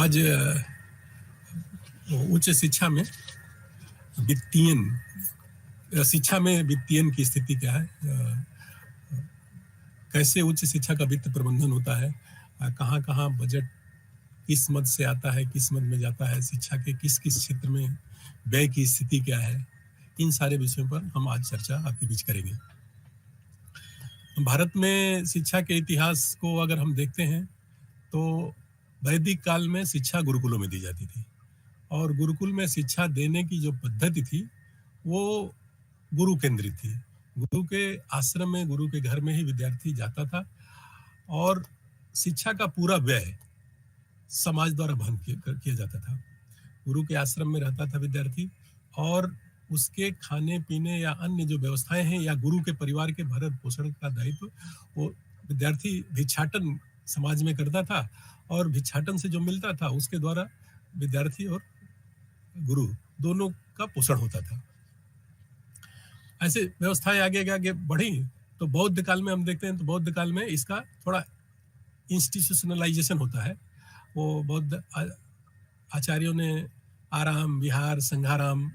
आज उच्च शिक्षा में वित्तीयन की स्थिति क्या है, कैसे उच्च शिक्षा का वित्त प्रबंधन होता है, कहाँ कहाँ बजट किस मद से आता है, किस मद में जाता है, शिक्षा के किस किस क्षेत्र में व्यय की स्थिति क्या है, इन सारे विषयों पर हम आज चर्चा आपके बीच करेंगे। भारत में शिक्षा के इतिहास को अगर हम देखते हैं तो वैदिक काल में शिक्षा गुरुकुलों में दी जाती थी और गुरुकुल में शिक्षा देने की जो पद्धति थी वो गुरु केंद्रित थी। गुरु के आश्रम में, गुरु के घर में ही विद्यार्थी जाता था और शिक्षा का पूरा व्यय समाज द्वारा वहन किया जाता था। गुरु के आश्रम में रहता था विद्यार्थी और उसके खाने पीने या अन्य जो व्यवस्थाएं हैं या गुरु के परिवार के भरण पोषण का दायित्व वो विद्यार्थी भिक्षाटन समाज में करता था और भिक्षाटन से जो मिलता था उसके द्वारा विद्यार्थी और गुरु दोनों का पोषण होता था। ऐसे व्यवस्थाएं आगे आगे बढ़ी तो बौद्ध काल में हम देखते हैं तो बौद्ध काल में इसका थोड़ा इंस्टीट्यूशनलाइजेशन होता है। वो बौद्ध आचार्यों ने आराम, विहार, संघाराम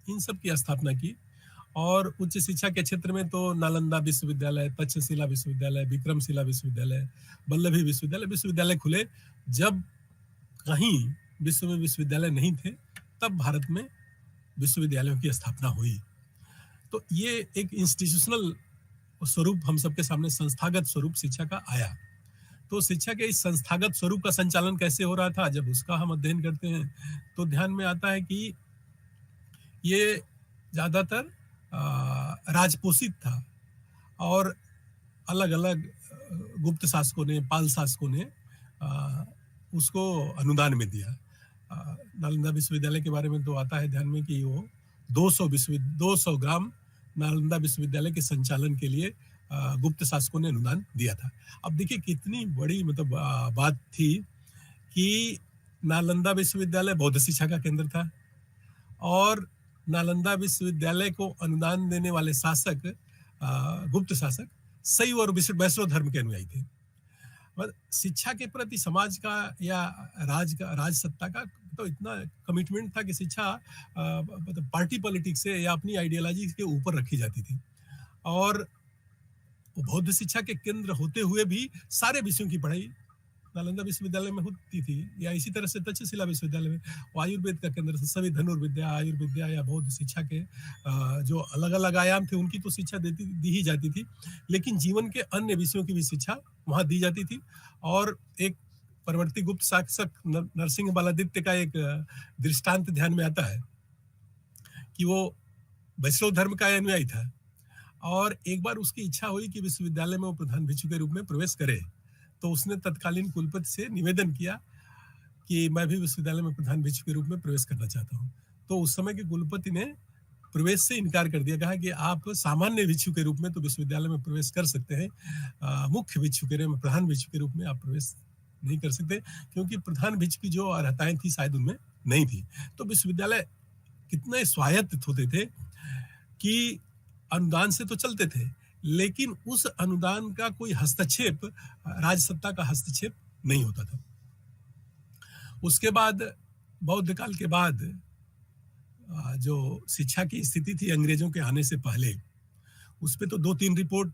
इन सब की स्थापना की और उच्च शिक्षा के क्षेत्र में तो नालंदा विश्वविद्यालय, तक्षशिला विश्वविद्यालय, विक्रमशिला विश्वविद्यालय, वल्लभी विश्वविद्यालय खुले। जब कहीं विश्व में विश्वविद्यालय नहीं थे तब भारत में विश्वविद्यालयों की स्थापना हुई। तो ये एक इंस्टीट्यूशनल स्वरूप हम सबके सामने, संस्थागत स्वरूप शिक्षा का आया। तो शिक्षा के इस संस्थागत स्वरूप का संचालन कैसे हो रहा था, जब उसका हम अध्ययन करते हैं तो ध्यान में आता है कि ये ज्यादातर राजपोषित था और अलग अलग गुप्त शासकों ने, पाल शासकों ने उसको अनुदान में दिया। नालंदा विश्वविद्यालय के बारे में तो आता है ध्यान में कि वो 200 ग्राम नालंदा विश्वविद्यालय के संचालन के लिए गुप्त शासकों ने अनुदान दिया था। अब देखिए कितनी बड़ी बात थी कि नालंदा विश्वविद्यालय बौद्ध शिक्षा का केंद्र था और नालंदा विश्वविद्यालय को अनुदान देने वाले शासक, गुप्त शासक शैव और वैष्णव धर्म के अनुयायी थे। शिक्षा के प्रति समाज का या राज सत्ता का तो इतना कमिटमेंट था कि शिक्षा मतलब पार्टी पॉलिटिक्स से या अपनी आइडियोलॉजी के ऊपर रखी जाती थी और बौद्ध शिक्षा के केंद्र होते हुए भी सारे विषयों की पढ़ाई नालंदा विश्वविद्यालय में होती थी या इसी तरह से तक्षशिला विश्वविद्यालय में आयुर्वेद का केंद्र था। सभी धनुर्विद्या, आयुर्विद्या या बौद्ध शिक्षा के जो अलग अलग आयाम थे उनकी तो शिक्षा दी ही जाती थी, लेकिन जीवन के अन्य विषयों की भी शिक्षा वहां दी जाती थी। और एक परवर्ती गुप्त शासक नरसिंह बालादित्य का एक दृष्टांत ध्यान में आता है कि वो वैष्णव धर्म का अनुयायी था और एक बार उसकी इच्छा हुई कि विश्वविद्यालय में वो प्रधान भिक्षु के रूप में प्रवेश करे। तो उसने तत्कालीन कुलपति से निवेदन किया कि मैं भी विश्वविद्यालय में प्रधान भिक्षु के रूप में प्रवेश करना चाहता हूँ। तो उस समय के कुलपति ने प्रवेश से इनकार कर दिया, कहा कि आप सामान्य भिक्षु के रूप में तो विश्वविद्यालय में प्रवेश कर सकते हैं, मुख्य भिक्षु के रूप में, प्रधान भिक्षु के रूप में आप प्रवेश नहीं कर सकते, क्योंकि प्रधान भिक्षु की जो अर्हताएं थी शायद उनमें नहीं थी। तो विश्वविद्यालय कितने स्वायत्त होते थे कि अनुदान से तो चलते थे, लेकिन उस अनुदान का कोई हस्तक्षेप, राजसत्ता का हस्तक्षेप नहीं होता था। उसके बाद बौद्ध काल के बाद जो शिक्षा की स्थिति थी अंग्रेजों के आने से पहले, उस पे तो 2-3 रिपोर्ट,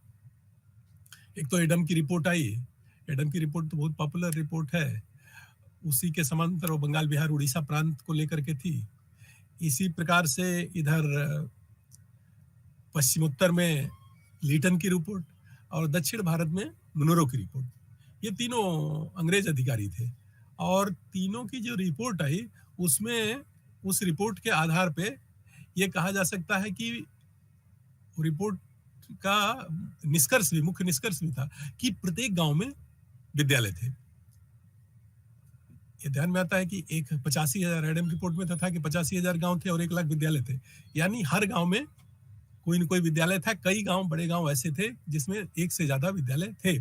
एक तो एडम की रिपोर्ट आई। एडम की रिपोर्ट तो बहुत पॉपुलर रिपोर्ट है, उसी के समांतर वो बंगाल, बिहार, उड़ीसा प्रांत को लेकर के थी। इसी प्रकार से इधर पश्चिमोत्तर में लीटन की रिपोर्ट और दक्षिण भारत में मुनरो की रिपोर्ट, ये तीनों अंग्रेज अधिकारी थे और तीनों की जो रिपोर्ट आई उसमें उस रिपोर्ट के आधार पे ये कहा जा सकता है कि रिपोर्ट का निष्कर्ष भी, मुख्य निष्कर्ष भी था कि प्रत्येक गांव में विद्यालय थे। ये ध्यान में आता है कि एक 85,000 एडम रिपोर्ट में था कि 85,000 गांव थे और 1 लाख विद्यालय थे, यानी हर गांव में कोई न कोई विद्यालय था। कई गांव, बड़े गांव ऐसे थे जिसमें एक से ज्यादा विद्यालय थे।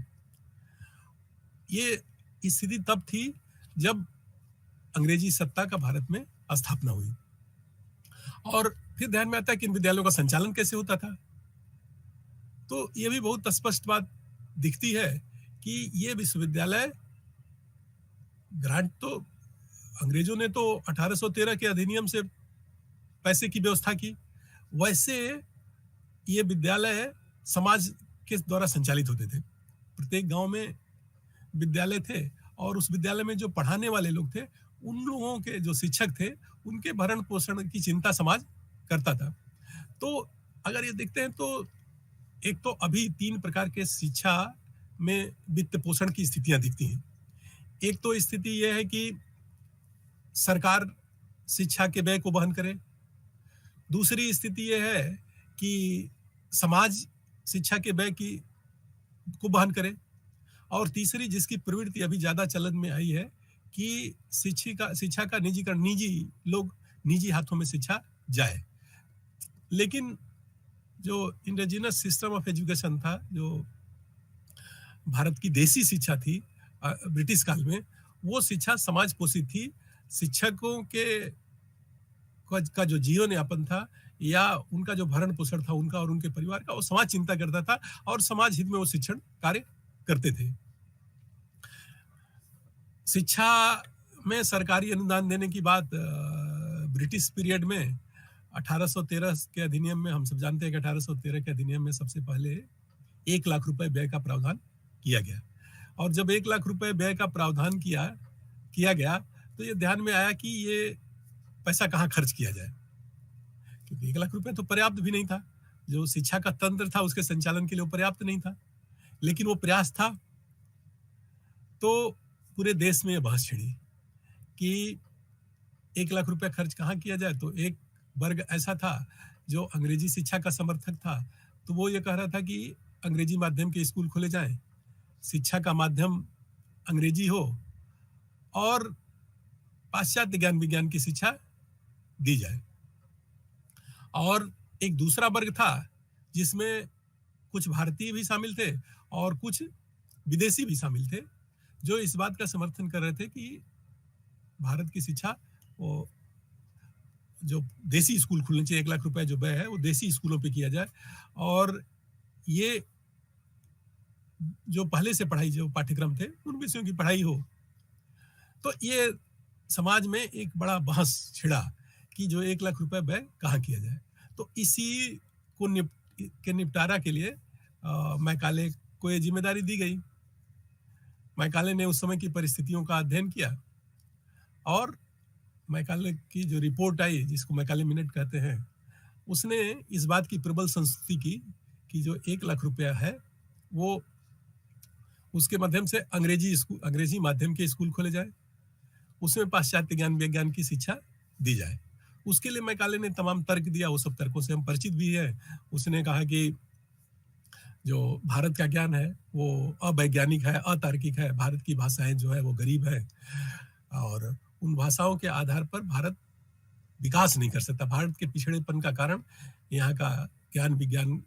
ये स्थिति तब थी जब अंग्रेजी सत्ता का भारत में स्थापना हुई। और फिर ध्यान में आता है कि इन विद्यालयों का संचालन कैसे होता था। तो ये भी बहुत स्पष्ट बात दिखती है कि ये विश्वविद्यालय ग्रांट तो अंग्रेजों ने तो 1813 के अधिनियम से पैसे की व्यवस्था की, वैसे ये विद्यालय समाज के द्वारा संचालित होते थे। प्रत्येक गांव में विद्यालय थे और उस विद्यालय में जो पढ़ाने वाले लोग थे, उन लोगों के जो शिक्षक थे, उनके भरण पोषण की चिंता समाज करता था। तो अगर ये देखते हैं तो एक तो अभी 3 प्रकार के शिक्षा में वित्त पोषण की स्थितियां दिखती हैं। एक तो स्थिति यह है कि सरकार शिक्षा के व्यय को वहन करे। दूसरी स्थिति यह है कि समाज शिक्षा के व्यय की को वहन करे। और तीसरी, जिसकी प्रवृत्ति अभी ज्यादा चलन में आई है, कि शिक्षा का निजीकरण, निजी हाथों में शिक्षा जाए। लेकिन जो इंडिजिनस सिस्टम ऑफ एजुकेशन था, जो भारत की देसी शिक्षा थी ब्रिटिश काल में, वो शिक्षा समाज पोषित थी। शिक्षकों का जो जीवन यापन था या उनका जो भरण पोषण था उनका और उनके परिवार का, वो समाज चिंता करता था और समाज हित में वो शिक्षण कार्य करते थे। शिक्षा में सरकारी अनुदान देने की बात ब्रिटिश पीरियड में 1813 के अधिनियम में, हम सब जानते हैं कि 1813 के अधिनियम में सबसे पहले 1 लाख रुपए व्यय का प्रावधान किया गया। और जब 1 लाख रुपए व्यय का प्रावधान किया गया तो ये ध्यान में आया कि ये पैसा कहाँ खर्च किया जाए, क्योंकि 1 लाख रुपए तो पर्याप्त भी नहीं था। जो शिक्षा का तंत्र था उसके संचालन के लिए वो पर्याप्त नहीं था, लेकिन वो प्रयास था। तो पूरे देश में बहस छिड़ी कि 1 लाख रुपए खर्च कहाँ किया जाए। तो एक वर्ग ऐसा था जो अंग्रेजी शिक्षा का समर्थक था, तो वो ये कह रहा था कि अंग्रेजी माध्यम के स्कूल खोले जाएं, शिक्षा का माध्यम अंग्रेजी हो और पाश्चात्य ज्ञान विज्ञान की शिक्षा दी जाए। और एक दूसरा वर्ग था जिसमें कुछ भारतीय भी शामिल थे और कुछ विदेशी भी शामिल थे, जो इस बात का समर्थन कर रहे थे कि भारत की शिक्षा, वो जो देसी स्कूल खुलने चाहिए, 1 लाख रुपए जो व्यय है वो देसी स्कूलों पे किया जाए, और ये जो पहले से पढ़ाई, जो पाठ्यक्रम थे, उन विषयों की पढ़ाई हो। तो ये समाज में एक बड़ा बहस छिड़ा कि जो 1 लाख रुपए व्यय कहाँ किया जाए। तो इसी को निपटारा के लिए मैकाले को ये जिम्मेदारी दी गई। मैकाले ने उस समय की परिस्थितियों का अध्ययन किया और मैकाले की जो रिपोर्ट आई, जिसको मैकाले मिनट कहते हैं, उसने इस बात की प्रबल संस्तुति की कि जो 1 लाख रुपया है वो उसके माध्यम से अंग्रेजी माध्यम के स्कूल खोले जाए, उसमें पाश्चात्य ज्ञान विज्ञान की शिक्षा दी जाए। उसके लिए मैकाले ने तमाम तर्क दिया, वो सब तर्कों से हम परिचित भी है। उसने कहा कि जो भारत का ज्ञान है वो अवैज्ञानिक है, अतार्किक है, भारत की भाषाएं जो है वो गरीब है और उन भाषाओं के आधार पर भारत विकास नहीं कर सकता। भारत के पिछड़ेपन का कारण यहाँ का ज्ञान विज्ञान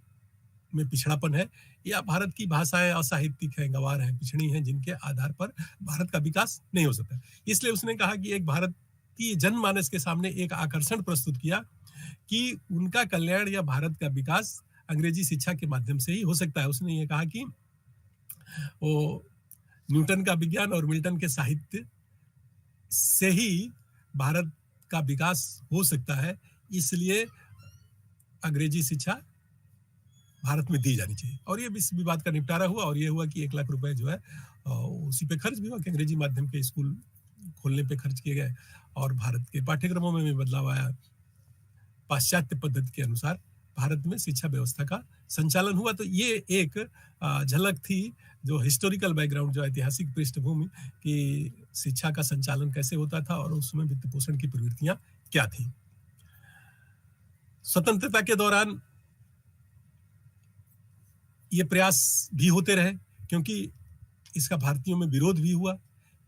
में पिछड़ापन है, या भारत की भाषाएं असाहित्यिक हैं, गंवार हैं, पिछड़ी हैं, जिनके आधार पर भारत का विकास नहीं हो सकता। इसलिए उसने कहा कि एक भारतीय जनमानस के सामने एक आकर्षण प्रस्तुत किया कि उनका कल्याण या भारत का विकास अंग्रेजी शिक्षा के माध्यम से ही हो सकता है। उसने ये कहा कि वो न्यूटन का विज्ञान और मिल्टन के साहित्य से ही भारत का विकास हो सकता है, इसलिए अंग्रेजी शिक्षा भारत में दी जानी चाहिए। और ये इस विवाद का निपटारा हुआ और ये हुआ कि 1 लाख रुपए जो है उसी पे खर्च भी हुआ कि अंग्रेजी माध्यम के स्कूल खोलने पे खर्च किए गए और भारत के पाठ्यक्रमों में भी बदलाव आया। पाश्चात्य पद्धति के अनुसार भारत में शिक्षा व्यवस्था का संचालन हुआ। तो ये एक झलक थी, जो हिस्टोरिकल बैकग्राउंड, जो ऐतिहासिक पृष्ठभूमि की शिक्षा का संचालन कैसे होता था और उसमें वित्त पोषण की प्रवृत्तियां क्या थी। स्वतंत्रता के दौरान ये प्रयास भी होते रहे, क्योंकि इसका भारतीयों में विरोध भी हुआ,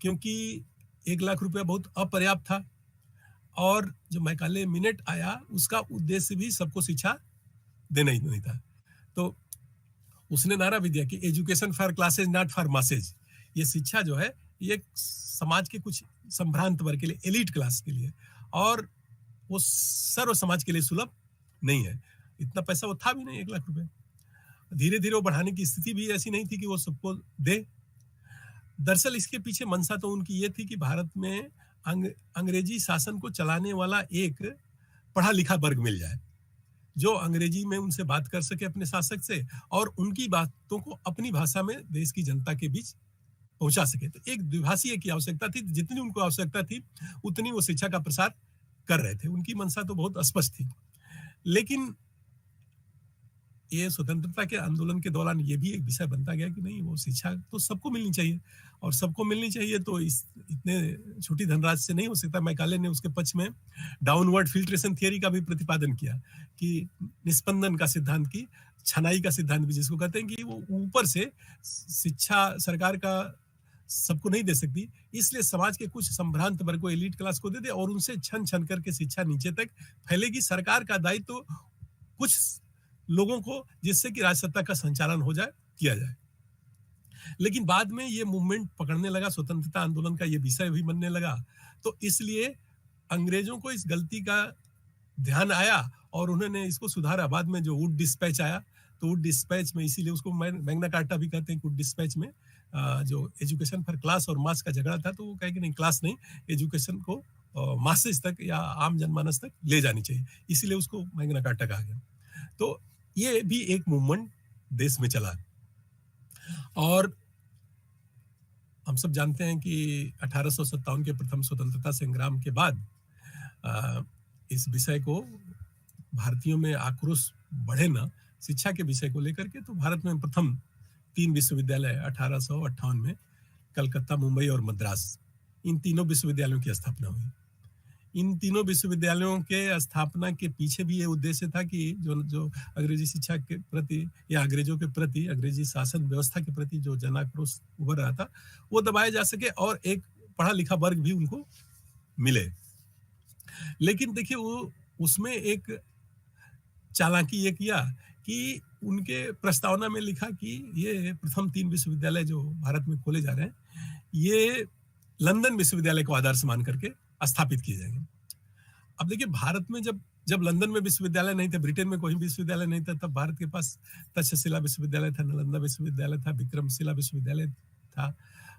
क्योंकि 1 लाख रुपया बहुत अपर्याप्त था और जो मैकाले मिनट आया उसका उद्देश्य भी सबको शिक्षा देना ही नहीं था। तो उसने नारा भी दिया कि education for classes not for masses. ये शिक्षा जो है ये समाज के कुछ संभ्रांत वर्ग के लिए, एलिट क्लास के लिए, और वो सर्व समाज के लिए सुलभ नहीं है। इतना पैसा वो था भी नहीं, 1 लाख रुपए। धीरे धीरे वो बढ़ाने की स्थिति भी ऐसी नहीं थी कि वो सबको दे। दरअसल इसके पीछे मंशा तो उनकी ये थी कि भारत में अंग्रेजी शासन को चलाने वाला एक पढ़ा लिखा वर्ग मिल जाए, जो अंग्रेजी में उनसे बात कर सके अपने शासक से और उनकी बातों को अपनी भाषा में देश की जनता के बीच पहुंचा सके। तो एक द्विभाषीय की आवश्यकता थी, जितनी उनको आवश्यकता थी उतनी वो शिक्षा का प्रसार कर रहे थे। उनकी मंशा तो बहुत स्पष्ट थी। लेकिन ये स्वतंत्रता के आंदोलन के दौरान ये भी एक विषय बनता गया कि नहीं, वो शिक्षा तो सबको मिलनी चाहिए, और सबको मिलनी चाहिए तो इस इतने छोटी धनराशि से नहीं हो सकता। मैकाले ने उसके पक्ष में डाउनवर्ड फिल्ट्रेशन थियरी का भी प्रतिपादन किया कि निस्पंदन का सिद्धांत की छनाई का सिद्धांत भी जिसको कहते हैं कि वो ऊपर से शिक्षा सरकार का सबको नहीं दे सकती, इसलिए समाज के कुछ संभ्रांत वर्ग को, एलीट क्लास को दे दे और उनसे छन छन करके शिक्षा नीचे तक फैलेगी। सरकार का दायित्व तो कुछ लोगों को, जिससे कि राजसत्ता का संचालन हो जाए, किया जाए। लेकिन बाद में ये मूवमेंट पकड़ने लगा, स्वतंत्रता आंदोलन का ये विषय भी बनने लगा, तो इसलिए अंग्रेजों को इस गलती का ध्यान आया और उन्होंने इसको सुधारा। बाद में जो वुड डिस्पैच आया, तो वुड डिस्पैच में, इसीलिए उसको मैग्ना कार्टा भी कहते हैं, वुड डिस्पैच में जो एजुकेशन फॉर क्लास और मास का झगड़ा था, तो वो कहे कि नहीं, क्लास नहीं, एजुकेशन को मासेस तक या आम जनमानस तक ले जानी चाहिए, इसीलिए उसको मैग्ना कार्टा कहा गया। तो ये भी एक मूवमेंट देश में चला। और हम सब जानते हैं कि 1857 के प्रथम स्वतंत्रता संग्राम के बाद इस विषय को, भारतीयों में आक्रोश बढ़े ना शिक्षा के विषय को लेकर के, तो भारत में प्रथम 3 विश्वविद्यालय 1858 में कलकत्ता, मुंबई और मद्रास, इन तीनों विश्वविद्यालयों की स्थापना हुई। इन तीनों विश्वविद्यालयों के स्थापना के पीछे भी ये उद्देश्य था कि जो अंग्रेजी शिक्षा के प्रति या अंग्रेजों के प्रति, अंग्रेजी शासन व्यवस्था के प्रति जो जनाक्रोश उभर रहा था, वो दबाया जा सके और एक पढ़ा लिखा वर्ग भी उनको मिले। लेकिन देखिए, वो उसमें एक चालाकी ये किया कि उनके प्रस्तावना में लिखा कि ये प्रथम 3 विश्वविद्यालय जो भारत में खोले जा रहे हैं, ये लंदन विश्वविद्यालय को आदर्श मान करके स्थापित किए जाएंगे। अब देखिए, भारत में जब लंदन में विश्वविद्यालय नहीं थे, ब्रिटेन में कोई विश्वविद्यालय नहीं था, तब भारत के पास तक्षशिला विश्वविद्यालय था, नालंदा विश्वविद्यालय था, विक्रमशिला विश्वविद्यालय था,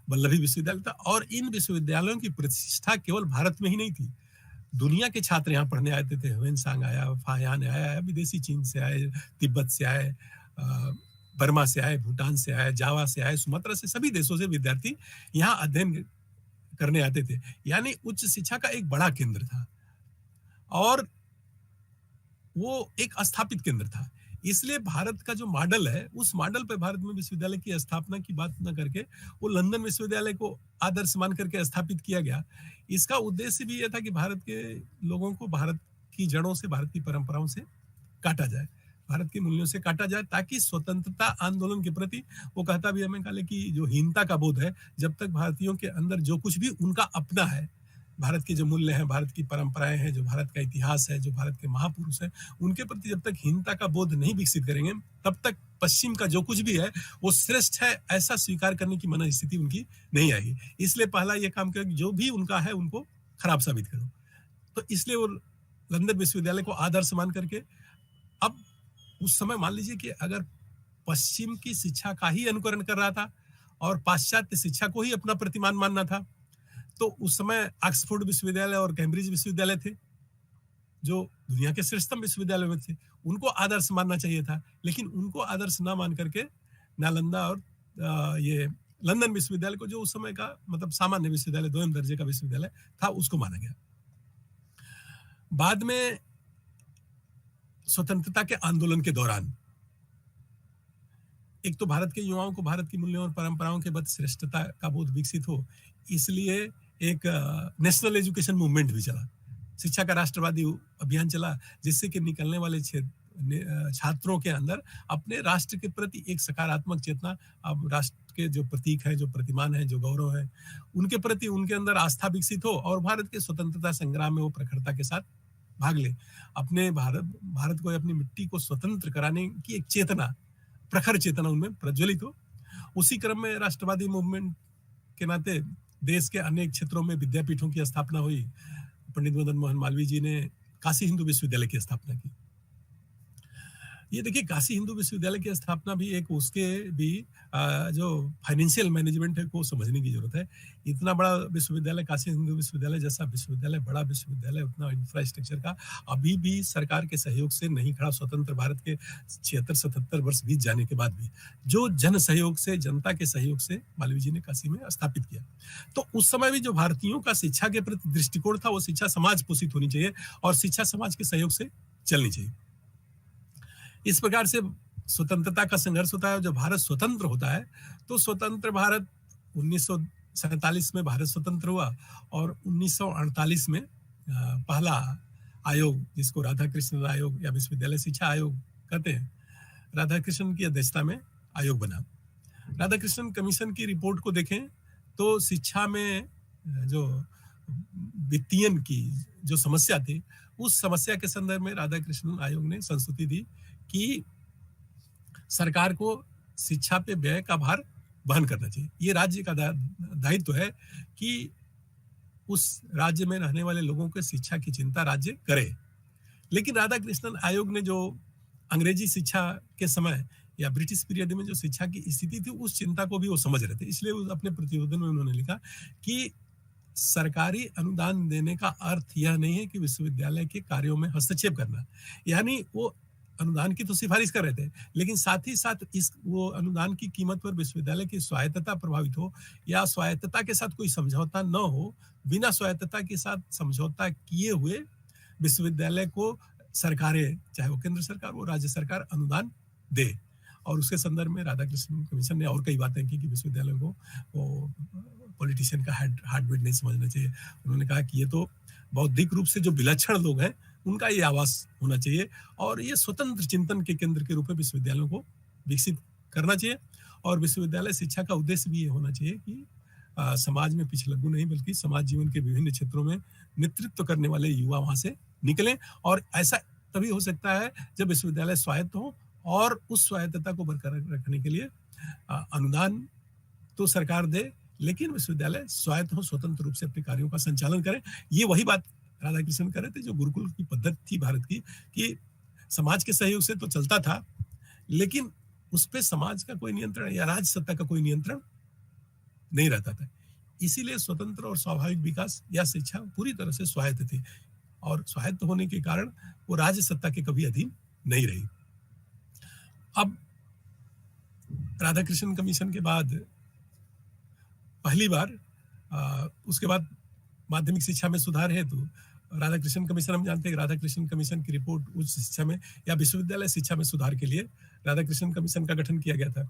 वल्लभी विश्वविद्यालय था। और इन विश्वविद्यालयों की प्रतिष्ठा केवल भारत में ही नहीं थी, दुनिया के छात्र यहाँ पढ़ने आते थे। ह्वेनसांग आया, फाहियान आया, विदेशी चीन से आए, तिब्बत से आए, बर्मा से आए, भूटान से आए, जावा से आए, सुमात्रा से, सभी देशों से विद्यार्थी यहाँ अध्ययन करने आते थे। यानी उच्च शिक्षा का एक बड़ा केंद्र था और वो एक स्थापित केंद्र था। इसलिए भारत का जो मॉडल है, उस मॉडल पे भारत में विश्वविद्यालय की स्थापना की बात न करके वो लंदन विश्वविद्यालय को आदर्श मान करके स्थापित किया गया। इसका उद्देश्य भी यह था कि भारत के लोगों को भारत की जड़ों से, भारत की परंपराओं से काटा जाए, भारत के मूल्यों से काटा जाए, ताकि स्वतंत्रता आंदोलन के प्रति, वो कहता भी हमें काले कि जो हीनता का बोध है, जब तक भारतीयों के अंदर जो कुछ भी उनका अपना है, भारत के जो मूल्य हैं, भारत की परंपराएं हैं, जो भारत का इतिहास है, जो भारत के महापुरुष हैं, उनके प्रति जब तक हीनता का बोध नहीं विकसित करेंगे, तब तक पश्चिम का जो कुछ भी है वो श्रेष्ठ है ऐसा स्वीकार करने की मनस्थिति उनकी नहीं आएगी। इसलिए पहला ये काम किया, जो भी उनका है उनको खराब साबित करो। तो इसलिए वो लंदन विश्वविद्यालय को आदर्श मान करके, अब उस समय मान लीजिए कि अगर पश्चिम की शिक्षा का ही अनुकरण कर रहा था और पाश्चात्य शिक्षा को ही अपना प्रतिमान मानना था, तो उस समय ऑक्सफोर्ड विश्वविद्यालय और कैम्ब्रिज विश्वविद्यालय थे जो दुनिया के श्रेष्ठतम विश्वविद्यालयों में थे, उनको आदर्श मानना चाहिए था। लेकिन उनको आदर्श ना मान करके नालंदा और ये लंदन विश्वविद्यालय को, जो उस समय का मतलब सामान्य विश्वविद्यालय, दोयम दर्जे का विश्वविद्यालय था, उसको माना गया। बाद में स्वतंत्रता के आंदोलन के दौरान एक तो भारत के युवाओं को भारत की मूल्यों और परंपराओं के बाद श्रेष्ठता का बोध विकसित हो, इसलिए एक नेशनल एजुकेशन मूवमेंट भी चला, शिक्षा का राष्ट्रवादी अभियान चला, जिससे कि निकलने वाले छात्रों के अंदर अपने राष्ट्र के प्रति एक सकारात्मक चेतना, अब राष्ट्र के जो प्रतीक है, जो प्रतिमान है, जो गौरव है, उनके प्रति उनके अंदर आस्था विकसित हो और भारत के स्वतंत्रता संग्राम में वो प्रखरता के साथ भाग ले। अपने भारत को, अपनी मिट्टी को स्वतंत्र कराने की एक चेतना, प्रखर चेतना उनमें प्रज्वलित हो। उसी क्रम में राष्ट्रवादी मूवमेंट के नाते देश के अनेक क्षेत्रों में विद्यापीठों की स्थापना हुई। पंडित मदन मोहन मालवीय जी ने काशी हिंदू विश्वविद्यालय की स्थापना की। ये देखिए काशी हिंदू विश्वविद्यालय की स्थापना भी एक उसके भी जो फाइनेंशियल मैनेजमेंट है को समझने की जरूरत है। इतना बड़ा विश्वविद्यालय, काशी हिंदू विश्वविद्यालय जैसा विश्वविद्यालय, बड़ा विश्वविद्यालय, उतना इंफ्रास्ट्रक्चर का अभी भी सरकार के सहयोग से नहीं खड़ा। स्वतंत्र भारत के 76-77 वर्ष बीत जाने के बाद भी जो जन सहयोग से, जनता के सहयोग से मालवीय जी ने काशी में स्थापित किया। तो उस समय भी जो भारतीयों का शिक्षा के प्रति दृष्टिकोण था, वो शिक्षा समाज पोषित होनी चाहिए और शिक्षा समाज के सहयोग से चलनी चाहिए। इस प्रकार से स्वतंत्रता का संघर्ष होता है। जब भारत स्वतंत्र होता है तो स्वतंत्र भारत 1947 में भारत स्वतंत्र हुआ और 1948 में पहला आयोग, जिसको राधा कृष्ण आयोग या विश्वविद्यालय शिक्षा आयोग कहते हैं, राधा कृष्ण की अध्यक्षता में आयोग बना। राधा कृष्ण कमीशन की रिपोर्ट को देखें तो शिक्षा में जो वित्तीयन की जो समस्या थी, उस समस्या के संदर्भ में राधा कृष्ण आयोग ने संस्तुति दी कि सरकार को शिक्षा पे व्यय का भार वहन करना चाहिए। ये राज्य का दायित्व है कि उस राज्य में रहने वाले लोगों के शिक्षा की चिंता राज्य करे। लेकिन राधा कृष्णन आयोग ने जो अंग्रेजी शिक्षा के समय या ब्रिटिश पीरियड में जो शिक्षा की स्थिति थी, उस चिंता को भी वो समझ रहे थे। इसलिए अपने प्रतिवेदन में उन्होंने लिखा कि सरकारी अनुदान देने का अर्थ यह नहीं है कि विश्वविद्यालय के कार्यों में हस्तक्षेप करना। यानी वो अनुदान की तो सिफारिश कर रहे थे, लेकिन साथ ही साथ इस वो अनुदान की कीमत पर विश्वविद्यालय की स्वायत्तता प्रभावित हो या स्वायत्तता के साथ कोई समझौता न हो, बिना स्वायत्तता के साथ समझौता किए हुए विश्वविद्यालय को सरकारें, चाहे वो केंद्र सरकार वो राज्य सरकार, अनुदान दे। और उसके संदर्भ में राधाकृष्णन कमीशन ने और कई बातें की कि विश्वविद्यालय को वो पॉलिटिशियन का हार्टबीट नहीं समझना चाहिए। उन्होंने कहा कि ये तो बौद्धिक रूप से जो विलक्षण लोग हैं उनका ये आवास होना चाहिए और ये स्वतंत्र चिंतन के केंद्र के रूप में विश्वविद्यालयों को विकसित करना चाहिए। और विश्वविद्यालय शिक्षा का उद्देश्य भी ये होना चाहिए कि समाज में पिछलग्गू नहीं बल्कि समाज जीवन के विभिन्न क्षेत्रों में नेतृत्व करने वाले युवा वहां से निकलें। और ऐसा तभी हो सकता है जब विश्वविद्यालय स्वायत्त हो और उस स्वायत्तता को बरकरार रखने के लिए अनुदान तो सरकार दे, लेकिन विश्वविद्यालय स्वायत्त हो, स्वतंत्र रूप से अपने कार्यों का संचालन करें। ये वही बात राधा कृष्ण कर रहे थे जो गुरुकुल की पद्धति थी भारत की, कि समाज के सहयोग से तो चलता था, लेकिन उस पर समाज का कोई नियंत्रण या राज्य सत्ता का कोई नियंत्रण नहीं रहता था। इसीलिए स्वतंत्र और स्वाभाविक विकास या शिक्षा पूरी तरह से स्वायत्त थी और स्वायत्त होने के कारण वो राज्य सत्ता के कभी अधीन नहीं रही। अब राधाकृष्णन कमीशन के बाद पहली बार उसके बाद माध्यमिक शिक्षा में सुधार हेतु राधाकृष्णन कमीशन, हम जानते हैं राधाकृष्णन कमीशन की रिपोर्ट उच्च शिक्षा में या विश्वविद्यालय शिक्षा में सुधार के लिए राधाकृष्णन कमीशन का गठन किया गया था।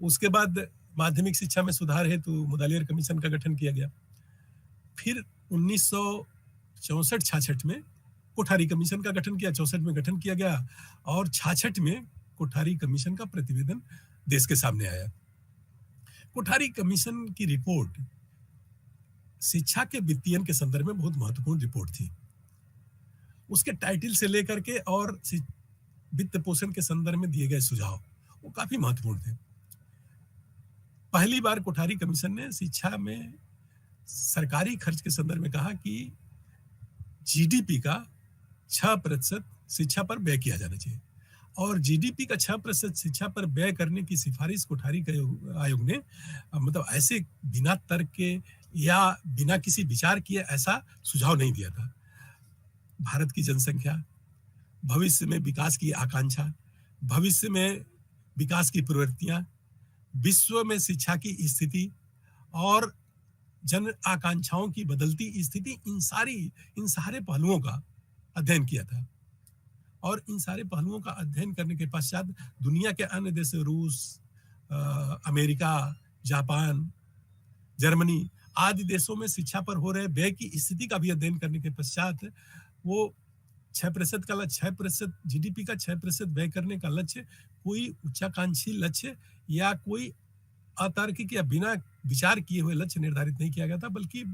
उसके बाद माध्यमिक शिक्षा में सुधार हेतु मुदालियर कमीशन का गठन किया गया। फिर 1964-66 में कोठारी कमीशन का गठन किया, 64 में गठन किया गया और 66 में कोठारी कमीशन का प्रतिवेदन देश के सामने आया। कोठारी कमीशन की रिपोर्ट शिक्षा के वित्तीयन के संदर्भ में बहुत महत्वपूर्ण रिपोर्ट थी। उसके टाइटल से लेकर के और वित्त पोषण के संदर्भ में दिए गए सुझाव वो काफी महत्वपूर्ण थे। पहली बार कोठारी कमीशन ने शिक्षा में सरकारी खर्च के संदर्भ में कहा कि जीडीपी का 6% शिक्षा पर व्यय किया जाना चाहिए और जीडीपी का 6% शिक्षा पर व्यय करने की सिफारिश कोठारी आयोग ने मतलब ऐसे बिना तर्क के या बिना किसी विचार किए ऐसा सुझाव नहीं दिया था। भारत की जनसंख्या, भविष्य में विकास की आकांक्षा, भविष्य में विकास की प्रवृत्तियां, विश्व में शिक्षा की स्थिति और जन आकांक्षाओं की बदलती स्थिति, इन सारे पहलुओं का अध्ययन किया था। और इन सारे पहलुओं का अध्ययन करने के पश्चात दुनिया के अन्य देश, रूस, अमेरिका, जापान, जर्मनी आदि देशों में शिक्षा पर हो रहे व्यय की स्थिति का भी अध्ययन करने के पश्चात वो 6% का लक्ष्य, 6% जीडीपी का 6% व्यय करने का लक्ष्य कोई उच्चाकांक्षी लक्ष्य या कोई अतार्किक या बिना विचार किए हुए लक्ष्य निर्धारित नहीं किया गया था, बल्कि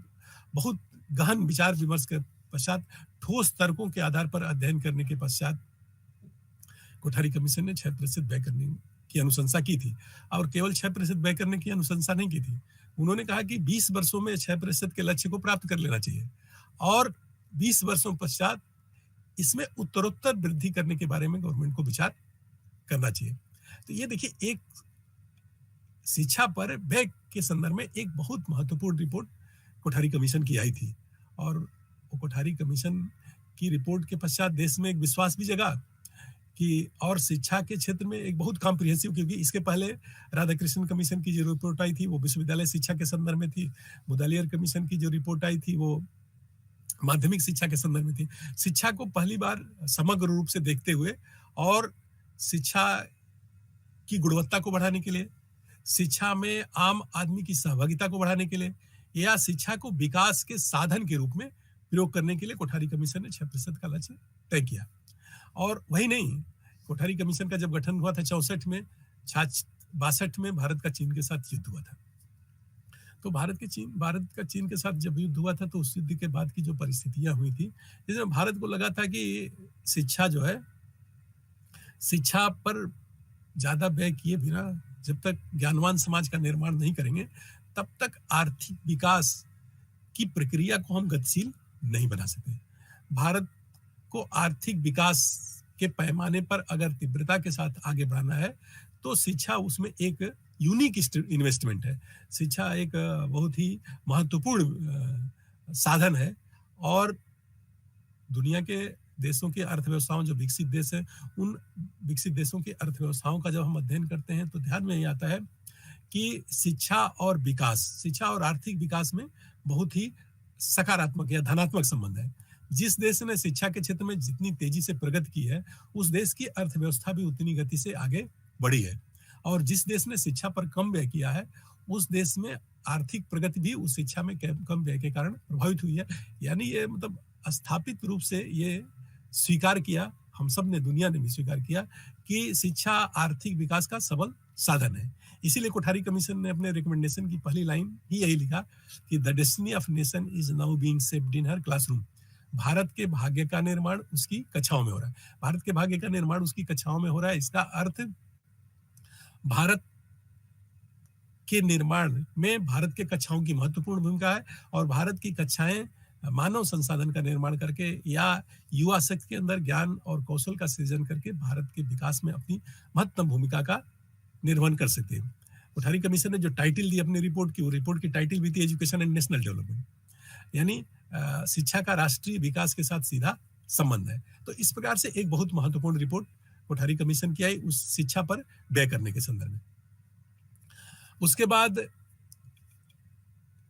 बहुत गहन विचार विमर्श के पश्चात ठोस तर्कों के आधार पर अध्ययन करने के पश्चात कोठारी कमीशन ने 6% व्यय करने की अनुशंसा की थी। और केवल 6% व्यय करने की अनुशंसा नहीं की थी, उन्होंने कहा कि 20 वर्षों में 6% के लक्ष्य को प्राप्त कर लेना चाहिए और 20 वर्षों पश्चात इसमें उत्तरोत्तर वृद्धि करने के बारे में गवर्नमेंट को विचार करना चाहिए। तो ये देखिए, एक शिक्षा पर व्यय के संदर्भ में एक बहुत महत्वपूर्ण रिपोर्ट कोठारी कमीशन की आई थी, और वो कोठारी कमीशन की रिपोर्ट के पश्चात देश में एक विश्वास भी जगा कि और शिक्षा के क्षेत्र में एक बहुत कॉम्प्रिहेंसिव, क्योंकि इसके पहले राधाकृष्णन कमीशन की जो रिपोर्ट आई थी वो विश्वविद्यालय शिक्षा के संदर्भ में थी, मुदालियर कमीशन की जो रिपोर्ट आई थी वो माध्यमिक शिक्षा के संदर्भ में थी। शिक्षा को पहली बार समग्र रूप से देखते हुए और शिक्षा की गुणवत्ता को बढ़ाने के लिए, शिक्षा में आम आदमी की सहभागिता को बढ़ाने के लिए, या शिक्षा को विकास के साधन के रूप में प्रयोग करने के लिए कोठारी कमीशन ने 6% का लक्ष्य तय किया। और वही नहीं, कोठारी कमीशन का जब गठन हुआ था 64 में, 62 में भारत का चीन के साथ युद्ध हुआ था। तो भारत का चीन के साथ जब युद्ध हुआ था, तो उस युद्ध के बाद की जो परिस्थितियां हुई थी, जिसमें भारत को लगा था कि शिक्षा जो है, शिक्षा पर ज्यादा व्यय किए बिना जब तक ज्ञानवान समाज का निर्माण नहीं करेंगे, तब तक आर्थिक विकास की प्रक्रिया को हम गतिशील नहीं बना सकते। भारत को आर्थिक विकास के पैमाने पर अगर तीव्रता के साथ आगे बढ़ाना है, तो शिक्षा उसमें एक यूनिक इन्वेस्टमेंट है। शिक्षा एक बहुत ही महत्वपूर्ण साधन है, और दुनिया के देशों की अर्थव्यवस्थाओं, जो विकसित देश है, उन विकसित देशों की अर्थव्यवस्थाओं का जब हम अध्ययन करते हैं तो ध्यान में ये आता है कि शिक्षा और आर्थिक विकास में बहुत ही सकारात्मक या धनात्मक संबंध है। जिस देश ने शिक्षा के क्षेत्र में जितनी तेजी से प्रगति की है, उस देश की अर्थव्यवस्था भी उतनी गति से आगे बढ़ी है, और जिस देश ने शिक्षा पर कम व्यय किया है, उस देश में आर्थिक प्रगति भी उस शिक्षा में कम व्यय के कारण प्रभावित हुई है। यानी ये मतलब स्थापित रूप से ये स्वीकार किया, हम सब ने, दुनिया ने भी स्वीकार किया कि शिक्षा आर्थिक विकास का सबल साधन है। इसीलिए कोठारी कमीशन ने अपने रिकमेंडेशन की पहली लाइन ही यही लिखा कि the destiny of nation is now being shaped in her classroom. Bharat के भाग्य का निर्माण उसकी कक्षाओं में हो रहा है। भारत के भाग्य का निर्माण उसकी कक्षाओं में हो रहा है। इसका अर्थ भारत के निर्माण में भारत के कक्षाओं की महत्वपूर्ण भूमिका है, और भारत की कक्षाएं मानव संसाधन का निर्माण करके या युवा शक्ति के अंदर ज्ञान और कौशल का सृजन करके भारत के विकास में अपनी महत्वपूर्ण भूमिका का निर्वहन कर सकते हैं। कोठारी कमीशन ने जो टाइटल दी अपनी रिपोर्ट की, वो रिपोर्ट की टाइटल भी थी एजुकेशन एंड नेशनल डेवलपमेंट, यानी शिक्षा का राष्ट्रीय विकास के साथ सीधा संबंध है। तो इस प्रकार से एक बहुत महत्वपूर्ण रिपोर्ट कोठारी कमीशन की आई उस शिक्षा पर व्यय करने के संदर्भ में। उसके बाद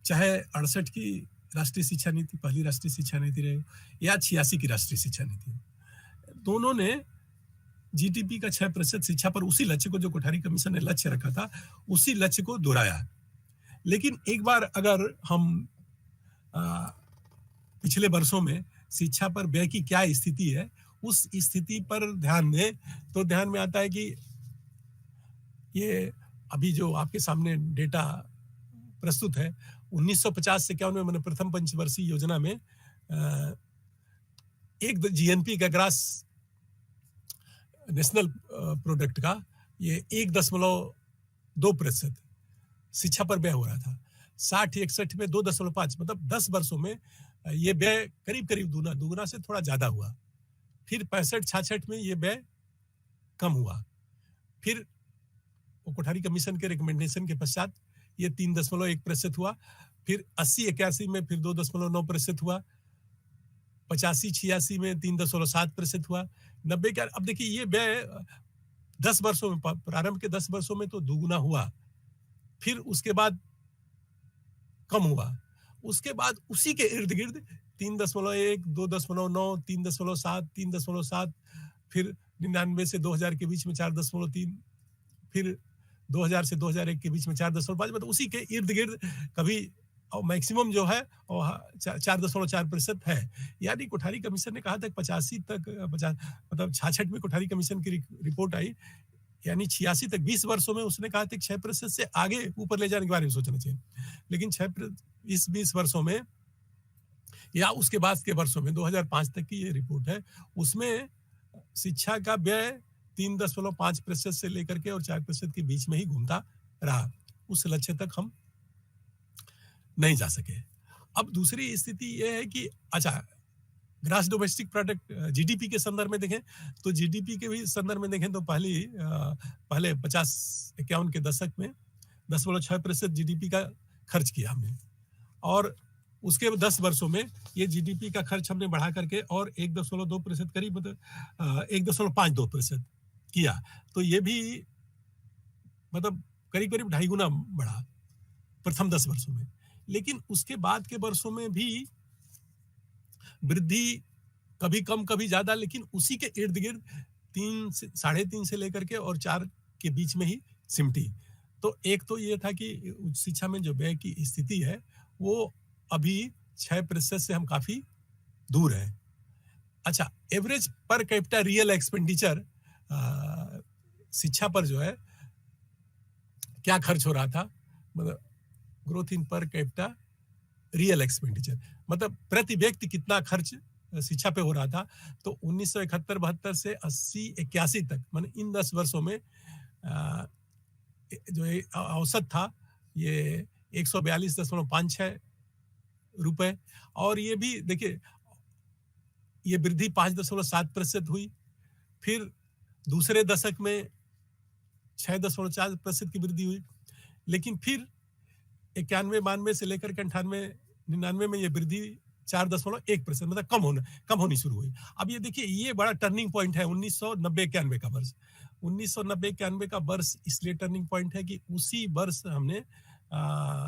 चाहे 68 की राष्ट्रीय शिक्षा नीति, पहली राष्ट्रीय शिक्षा नीति रहे, या 86 की राष्ट्रीय शिक्षा नीति, दोनों ने जीडीपी का 6% शिक्षा पर, उसी लक्ष्य को जो कोठारी कमीशन ने लक्ष्य रखा था, उसी लक्ष्य को दोहराया। लेकिन एक बार अगर हम पिछले वर्षों में शिक्षा पर व्यय की क्या स्थिति है, उस स्थिति पर ध्यान दें, तो ध्यान में आता है कि ये अभी जो आपके सामने डेटा प्रस्तुत है, 1950 से 51 में, मैंने प्रथम पंचवर्षीय योजना में एक जीएनपी का ग्रास नेशनल प्रोडक्ट का ये 1.2% शिक्षा पर व्यय हो रहा था। 60-61 में 2.5, मतलब 10 वर्षों में ये व्यय करीब करीब दुगना से थोड़ा ज्यादा हुआ। फिर 65-66 में ये व्यय कम हुआ। फिर कोठारी कमीशन के रिकमेंडेशन के पश्चात ये 3.1% हुआ। फिर 80-81 में फिर 2.9% हुआ। 85-86 में 3.7% हुआ। 90 के, अब देखिए ये व्यय 10 वर्षों में, प्रारंभ के 10 वर्षों में तो दुगुना हुआ, फिर उसके बाद कम हुआ, उसके बाद उसी के इर्द गिर्द 3.1, 2.9, 3.7, 3.7, फिर 99 से 2000 के बीच में 4.3, फिर 2000 से 2001 के बीच में 4.5, मतलब उसी के इर्द गिर्द कभी, और मैक्सिमम जो है 4.4% है। यानी कोठारी कमीशन ने कहा था 85 तक, मतलब 66 में कोठारी कमीशन की रिपोर्ट आई, यानी 86 तक 20 वर्षों में उसने कहा था 6% से आगे ऊपर ले जाने के बारे में सोचना चाहिए। लेकिन 20 वर्षों में या उसके बाद के वर्षों में 2005 तक की ये रिपोर्ट है, उसमें शिक्षा का व्यय 3.5% से लेकर के और 4% के बीच में ही घूमता रहा। उस लक्ष्य तक हम नहीं जा सके। अब दूसरी स्थिति यह है कि अच्छा, ग्रास डोमेस्टिक प्रोडक्ट जीडीपी के संदर्भ में देखें, तो जीडीपी के भी संदर्भ में देखें तो पहले 50-51 के दशक में 10.6% जीडीपी का खर्च किया हमने, और उसके 10 वर्षों में ये जीडीपी का खर्च हमने बढ़ा करके और 1.2% करीब, मतलब 1.52% किया। तो ये भी मतलब करीब करीब 2.5 गुना बढ़ा प्रथम 10 वर्षों में। लेकिन उसके बाद के वर्षों में भी वृद्धि कभी कम कभी ज्यादा, लेकिन उसी के इर्द गिर्द 3 से 3.5 से लेकर के और 4 के बीच में ही सिमटी। तो एक तो ये था कि उच्च शिक्षा में जो व्यय की स्थिति है वो अभी 6% से हम काफी दूर है। अच्छा, average per capita real expenditure शिक्षा पर जो है क्या खर्च हो रहा था, मतलब growth in per capita real expenditure, मतलब प्रति व्यक्ति कितना खर्च शिक्षा पे हो रहा था। तो 1971-72 से 80-81 तक, माने इन 10 वर्षों में जो औसत था ये 142.56 रुपए, और ये भी देखिए ये वृद्धि 5.7% हुई। फिर दूसरे दशक में 6.4% की वृद्धि हुई, लेकिन फिर 91-92 से लेकर के 98-99 में ये वृद्धि 4.1%, मतलब कम होनी शुरू हुई। अब ये देखिए ये बड़ा टर्निंग पॉइंट है 1990-91 का वर्ष। 1990-91 का वर्ष इसलिए टर्निंग पॉइंट है कि उसी वर्ष हमने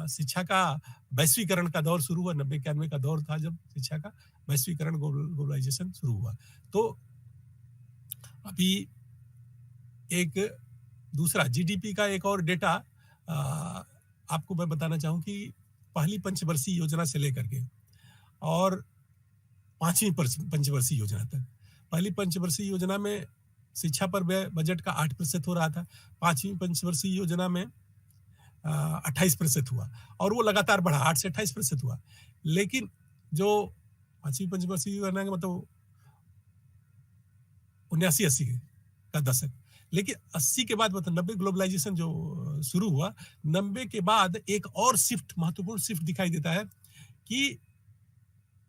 शिक्षा का वैश्वीकरण का दौर शुरू हुआ। 90-91 का दौर था जब शिक्षा का वैश्वीकरण, ग्लोबलाइजेशन शुरू हुआ। तो अभी एक दूसरा जीडीपी का एक और डेटा आपको मैं बताना चाहूं कि पहली पंचवर्षीय योजना से लेकर के और 5वीं पंचवर्षीय योजना तक, पहली पंचवर्षीय योजना में शिक्षा पर व्यय बजट का 8% हो रहा था, 5वीं पंचवर्षीय योजना में 28% हुआ, और वो लगातार बढ़ा, 8 से 28% हुआ। लेकिन जो 5वीं पंचवर्षीय योजना का मतलब 79-80 का दशक, लेकिन 80 के बाद मतलब 90 ग्लोबलाइजेशन जो शुरू हुआ, 90 के बाद एक और शिफ्ट, महत्वपूर्ण शिफ्ट दिखाई देता है कि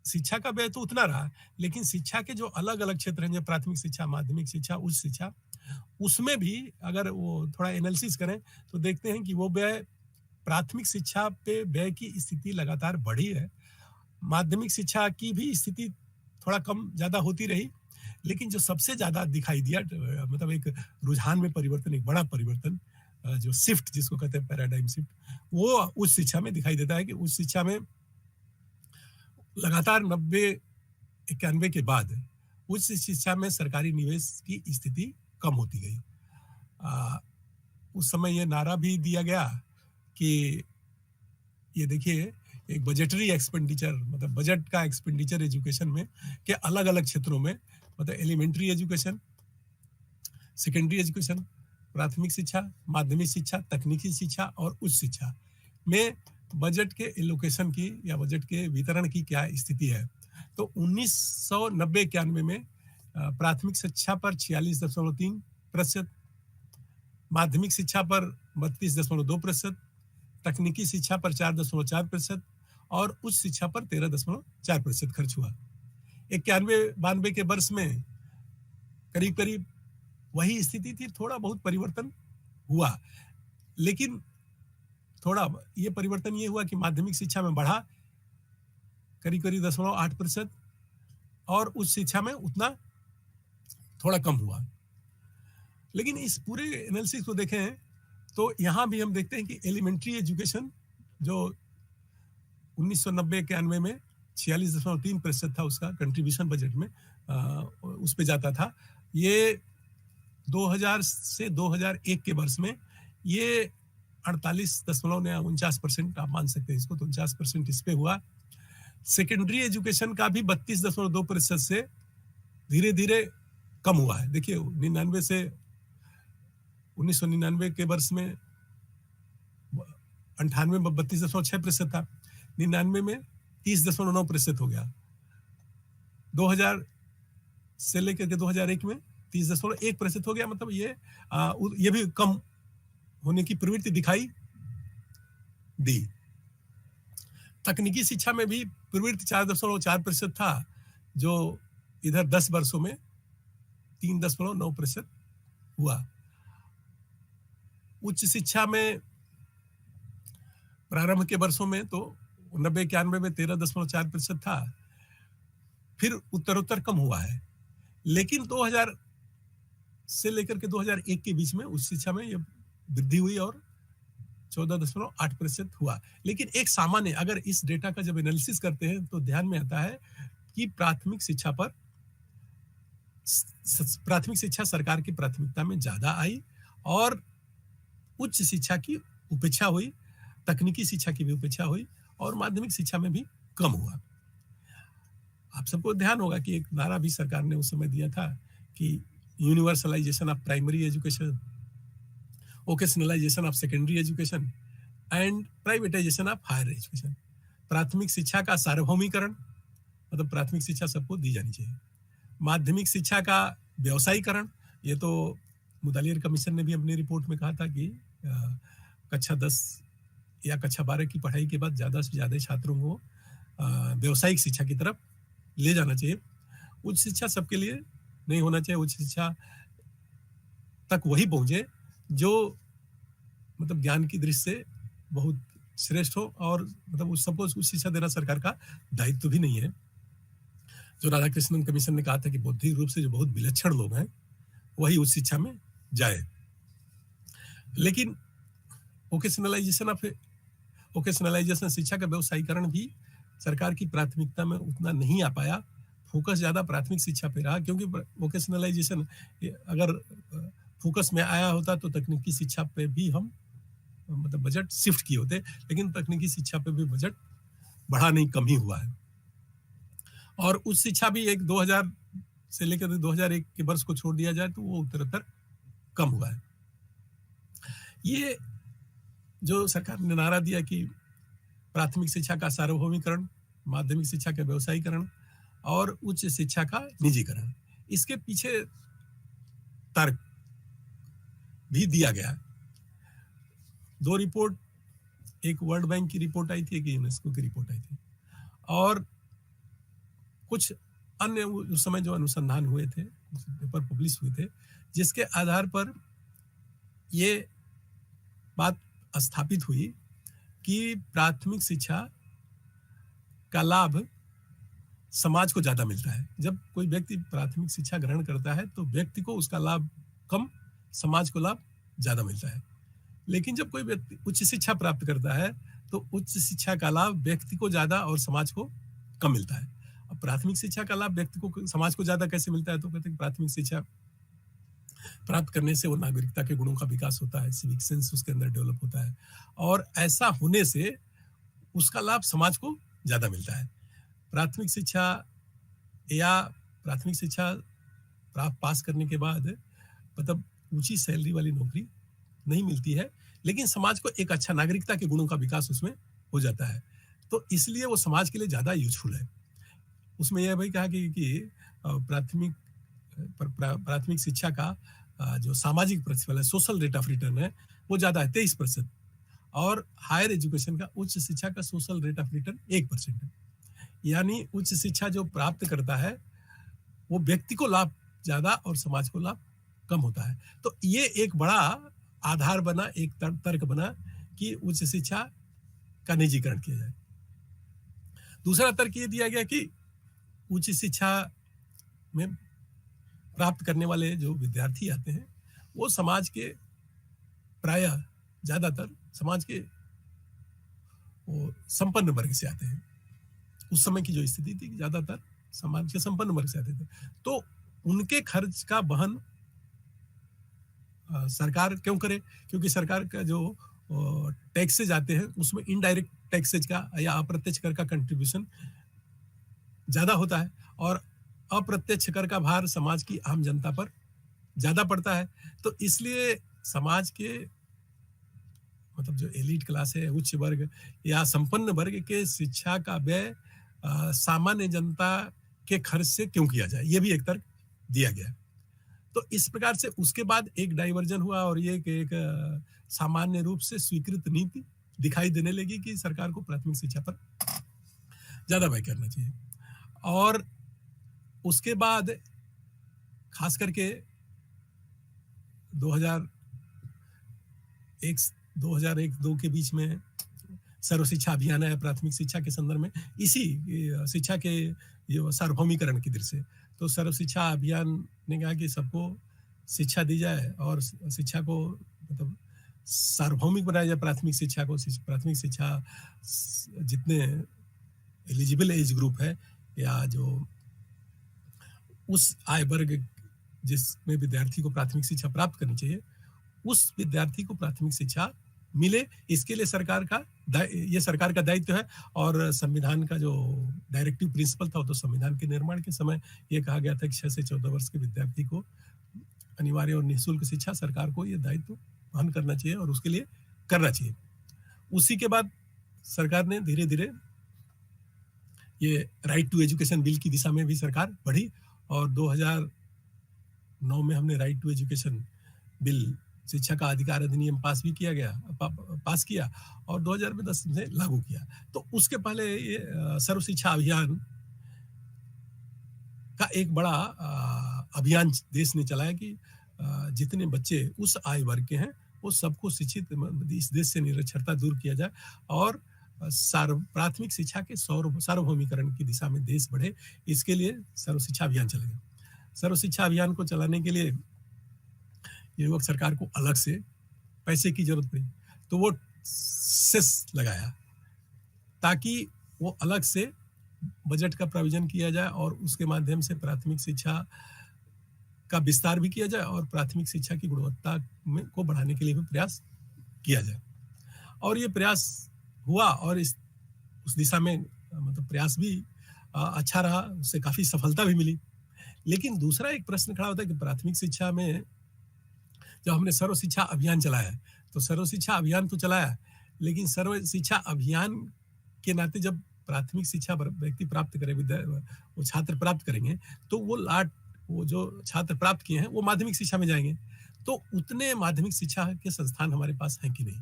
शिक्षा का व्यय तो उतना रहा, लेकिन शिक्षा के जो अलग अलग क्षेत्र हैं, जैसे प्राथमिक शिक्षा, माध्यमिक शिक्षा, उच्च शिक्षा, उसमें भी अगर वो थोड़ा एनालिसिस करें तो देखते हैं कि वो व्यय, प्राथमिक शिक्षा पे व्यय की स्थिति लगातार बढ़ी है, माध्यमिक शिक्षा की भी स्थिति थोड़ा कम ज्यादा होती रही, लेकिन जो सबसे ज्यादा दिखाई दिया, मतलब एक रुझान में परिवर्तन, एक बड़ा परिवर्तन, जो शिफ्ट जिसको कहते हैं पैराडाइम शिफ्ट, वो उच्च शिक्षा में दिखाई देता है कि उच्च शिक्षा में लगातार 90-91 के बाद उच्च शिक्षा में सरकारी निवेश की स्थिति कम होती गई। उस समय ये नारा भी दिया गया कि ये देखिए एक बजटरी एक्सपेंडिचर, मतलब बजट का एक्सपेंडिचर एजुकेशन में के अलग अलग क्षेत्रों में, मतलब एलिमेंट्री एजुकेशन, सेकेंडरी एजुकेशन, प्राथमिक शिक्षा, माध्यमिक शिक्षा, तकनीकी शिक्षा और उच्च शिक्षा में बजट के एलोकेशन की या बजट के वितरण की क्या स्थिति है। तो 1990-91 में प्राथमिक शिक्षा पर 46.3%, माध्यमिक शिक्षा पर 32.2%, तकनीकी शिक्षा पर 4.4% और उच्च शिक्षा पर 13.4% खर्च हुआ। 91-92 के वर्ष में करीब करीब वही स्थिति थी, थोड़ा बहुत परिवर्तन हुआ, लेकिन थोड़ा ये परिवर्तन ये हुआ कि माध्यमिक शिक्षा में बढ़ा करीब करीब 10.8% और उच्च शिक्षा में उतना थोड़ा कम हुआ। लेकिन इस पूरे एनालिसिस को देखें तो यहां भी हम देखते हैं कि एलिमेंट्री एजुकेशन जो 1990-91 में 46.3% था, उसका कंट्रीब्यूशन बजट में उस पे जाता था। ये 2000 से 2001 के वर्ष में ये 48.49% आप मान सकते हैं इसको, तो 49% इस पे हुआ। सेकेंडरी एजुकेशन का भी 32.2% से धीरे धीरे कम हुआ है। देखिए 99 से 1999 के वर्ष में 98 में 32.6% था, 99 में 30.9% हो गया, 2000 से लेकर के 2001 में 30.1% हो गया। मतलब ये भी कम होने की प्रवृत्ति दिखाई दी। तकनीकी शिक्षा में भी प्रवृत्ति 4.4% था, जो इधर 10 वर्षों में 3.9% हुआ। उच्च शिक्षा में प्रारंभ के वर्षों में तो 90-91 में 13.4% था, फिर उत्तरोत्तर कम हुआ है। लेकिन 2000 से लेकर के 2001 के बीच में उच्च शिक्षा में ये वृद्धि हुई और 14.8% हुआ। लेकिन एक सामान्य, अगर इस डेटा का जब एनालिसिस करते हैं तो ध्यान में आता है कि प्राथमिक शिक्षा सरकार की प्राथमिकता में ज्यादा आई और उच्च शिक्षा की उपेक्षा हुई, तकनीकी शिक्षा की भी उपेक्षा हुई और माध्यमिक शिक्षा में भी कम हुआ। आप सबको ध्यान होगा कि एक नारा भी सरकार ने उस समय दिया था कि universalisation of primary education, vocationalisation of secondary education and privatisation of higher education. प्राथमिक शिक्षा का सार्वभौमिकरण, मतलब प्राथमिक शिक्षा सबको दी जानी चाहिए। माध्यमिक शिक्षा का व्यवसायीकरण, ये तो मुदालियर कमीशन ने भी अपनी रिपोर्ट में कहा था कि कक्षा 10 या कक्षा 12 की पढ़ाई के बाद ज्यादा से ज्यादा छात्रों को व्यवसायिक शिक्षा की तरफ ले जाना चाहिए। उच्च शिक्षा सबके लिए नहीं होना चाहिए, उच्च शिक्षा तक वही पहुंचे जो मतलब ज्ञान की दृष्टि से बहुत श्रेष्ठ हो, और मतलब उस सबको उच्च शिक्षा देना सरकार का दायित्व भी नहीं है। जो राधाकृष्णन कमीशन ने कहा था कि बौद्धिक रूप से जो बहुत विलक्षण लोग हैं वही उच्च शिक्षा में जाए। लेकिन वोकेशनलाइजेशन शिक्षा का व्यवसायीकरण भी सरकार की प्राथमिकता में उतना नहीं आ पाया। फोकस ज्यादा प्राथमिक शिक्षा पे रहा, क्योंकि वोकेशनलाइजेशन अगर फोकस में आया होता तो तकनीकी शिक्षा पे भी हम मतलब बजट शिफ्ट किए होते, लेकिन तकनीकी शिक्षा पे भी बजट बढ़ा नहीं, कम ही हुआ है। और उच्च शिक्षा भी एक 2000 से लेकर 2001 के वर्ष को छोड़ दिया जाए तो वो उत्तरोत्तर कम हुआ है। ये जो सरकार ने नारा दिया कि प्राथमिक शिक्षा का सार्वभौमिकरण, माध्यमिक शिक्षा का व्यवसायीकरण और उच्च शिक्षा का निजीकरण, इसके पीछे तर्क भी दिया गया। 2 रिपोर्ट, एक वर्ल्ड बैंक की रिपोर्ट आई थी, एक यूनेस्को की रिपोर्ट आई थी, और कुछ अन्य उस समय जो अनुसंधान हुए थे, पेपर पब्लिश हुए थे, जिसके आधार पर ये बात स्थापित हुई कि प्राथमिक शिक्षा का लाभ समाज को ज्यादा मिलता है। जब कोई व्यक्ति प्राथमिक शिक्षा ग्रहण करता है तो व्यक्ति को उसका लाभ कम, समाज को लाभ ज्यादा मिलता है। लेकिन जब कोई व्यक्ति उच्च शिक्षा प्राप्त करता है तो उच्च शिक्षा का लाभ व्यक्ति को ज्यादा और समाज को कम मिलता है। अब प्राथमिक शिक्षा का लाभ व्यक्ति को, समाज को ज्यादा कैसे मिलता है? तो कहते हैं प्राथमिक शिक्षा प्राप्त करने से वो नागरिकता के गुणों का विकास होता है, सिविक सेंस उसके अंदर डेवलप होता है, और ऐसा होने से उसका लाभ समाज को ज्यादा मिलता है। प्राथमिक शिक्षा पास करने के बाद मतलब ऊंची सैलरी वाली नौकरी नहीं मिलती है, लेकिन समाज को एक अच्छा नागरिकता के गुणों का विकास उसमें हो जाता है, तो इसलिए वो समाज के लिए ज्यादा यूजफुल है। उसमें यह भी कहा कि प्राथमिक शिक्षा का जो सामाजिक प्रतिफल है, सोशल रेट ऑफ रिटर्न है, वो ज्यादा है 23%, और हायर एजुकेशन का, उच्च शिक्षा का सोशल रेट ऑफ रिटर्न 1% है। यानी उच्च शिक्षा जो प्राप्त करता है वो व्यक्ति को लाभ ज्यादा और समाज को लाभ कम होता है। तो ये एक बड़ा आधार बना, एक तर्क बना कि उच्च शिक्षा का निजीकरण किया जाए। दूसरा तर्क ये दिया गया कि उच्च शिक्षा में प्राप्त करने वाले जो विद्यार्थी आते हैं वो समाज के प्रायः ज्यादातर समाज के वो संपन्न वर्ग से आते हैं। उस समय की जो स्थिति थी, ज्यादातर समाज के संपन्न वर्ग से आते थे, तो उनके खर्च का वहन सरकार क्यों करे? क्योंकि सरकार का जो टैक्सेज आते हैं उसमें इनडायरेक्ट टैक्सेज का या अप्रत्यक्ष कर का कंट्रीब्यूशन ज्यादा होता है, और अप्रत्यक्ष कर का भार समाज की आम जनता पर ज्यादा पड़ता है। तो इसलिए समाज के मतलब जो एलीट क्लास है, उच्च वर्ग या संपन्न वर्ग के शिक्षा का व्यय सामान्य जनता के खर्च से क्यों किया जाए, ये भी एक तर्क दिया गया। तो इस प्रकार से उसके बाद एक डाइवर्जन हुआ और ये एक सामान्य रूप से स्वीकृत नीति दिखाई देने लगी कि सरकार को प्राथमिक शिक्षा पर ज्यादा व्यय करना चाहिए। और उसके बाद खास करके 2001 2001-2 के बीच में सर्व शिक्षा अभियान आया प्राथमिक शिक्षा के संदर्भ में, इसी शिक्षा के ये सार्वभौमिकरण की दृष्टि से। तो सर्व शिक्षा अभियान ने कहा कि सबको शिक्षा दी जाए और शिक्षा को मतलब सार्वभौमिक बनाया जाए। प्राथमिक शिक्षा को, प्राथमिक शिक्षा जितने एलिजिबल एज ग्रुप है या जो उस आय वर्ग जिसमें विद्यार्थी को प्राथमिक शिक्षा प्राप्त करनी चाहिए, उस विद्यार्थी को प्राथमिक शिक्षा मिले, इसके लिए सरकार का दायित्व है। और संविधान का जो डायरेक्टिव प्रिंसिपल था, तो संविधान के निर्माण के समय ये कहा गया था कि 6 से 14 वर्ष के विद्यार्थी को अनिवार्य और निःशुल्क शिक्षा, सरकार को ये दायित्व वहन करना चाहिए और उसके लिए करना चाहिए। उसी के बाद सरकार ने धीरे धीरे ये राइट टू एजुकेशन बिल की दिशा में भी सरकार बढ़ी और 2009 में हमने राइट टू एजुकेशन बिल, शिक्षा का अधिकार अधिनियम पास किया और 2010 में लागू किया। तो उसके पहले ये सर्व शिक्षा अभियान का एक बड़ा अभियान देश ने चलाया कि जितने बच्चे उस आय वर्ग के हैं वो सबको शिक्षित, इस देश से निरक्षरता दूर किया जाए और प्राथमिक शिक्षा के सार्वभौमिकरण की दिशा में देश बढ़े, इसके लिए सर्व शिक्षा अभियान चलेगा। सर्व शिक्षा अभियान को चलाने के लिए ये वक्त सरकार को अलग से पैसे की जरूरत पड़ी, तो वो सेस लगाया ताकि वो अलग से बजट का प्रोविजन किया जाए और उसके माध्यम से प्राथमिक शिक्षा का विस्तार भी किया जाए और प्राथमिक शिक्षा की गुणवत्ता को बढ़ाने के लिए भी प्रयास किया जाए। और ये प्रयास हुआ और उस दिशा में मतलब प्रयास भी अच्छा रहा, उससे काफी सफलता भी मिली। लेकिन दूसरा एक प्रश्न खड़ा होता है कि प्राथमिक शिक्षा में जब हमने सर्व शिक्षा अभियान चलाया, तो सर्व शिक्षा अभियान तो चलाया, लेकिन सर्व शिक्षा अभियान के नाते जब प्राथमिक शिक्षा व्यक्ति प्राप्त करे, वो छात्र प्राप्त करेंगे, तो वो जो छात्र प्राप्त किए हैं वो माध्यमिक शिक्षा में जाएंगे। तो उतने माध्यमिक शिक्षा के संस्थान हमारे पास हैं कि नहीं,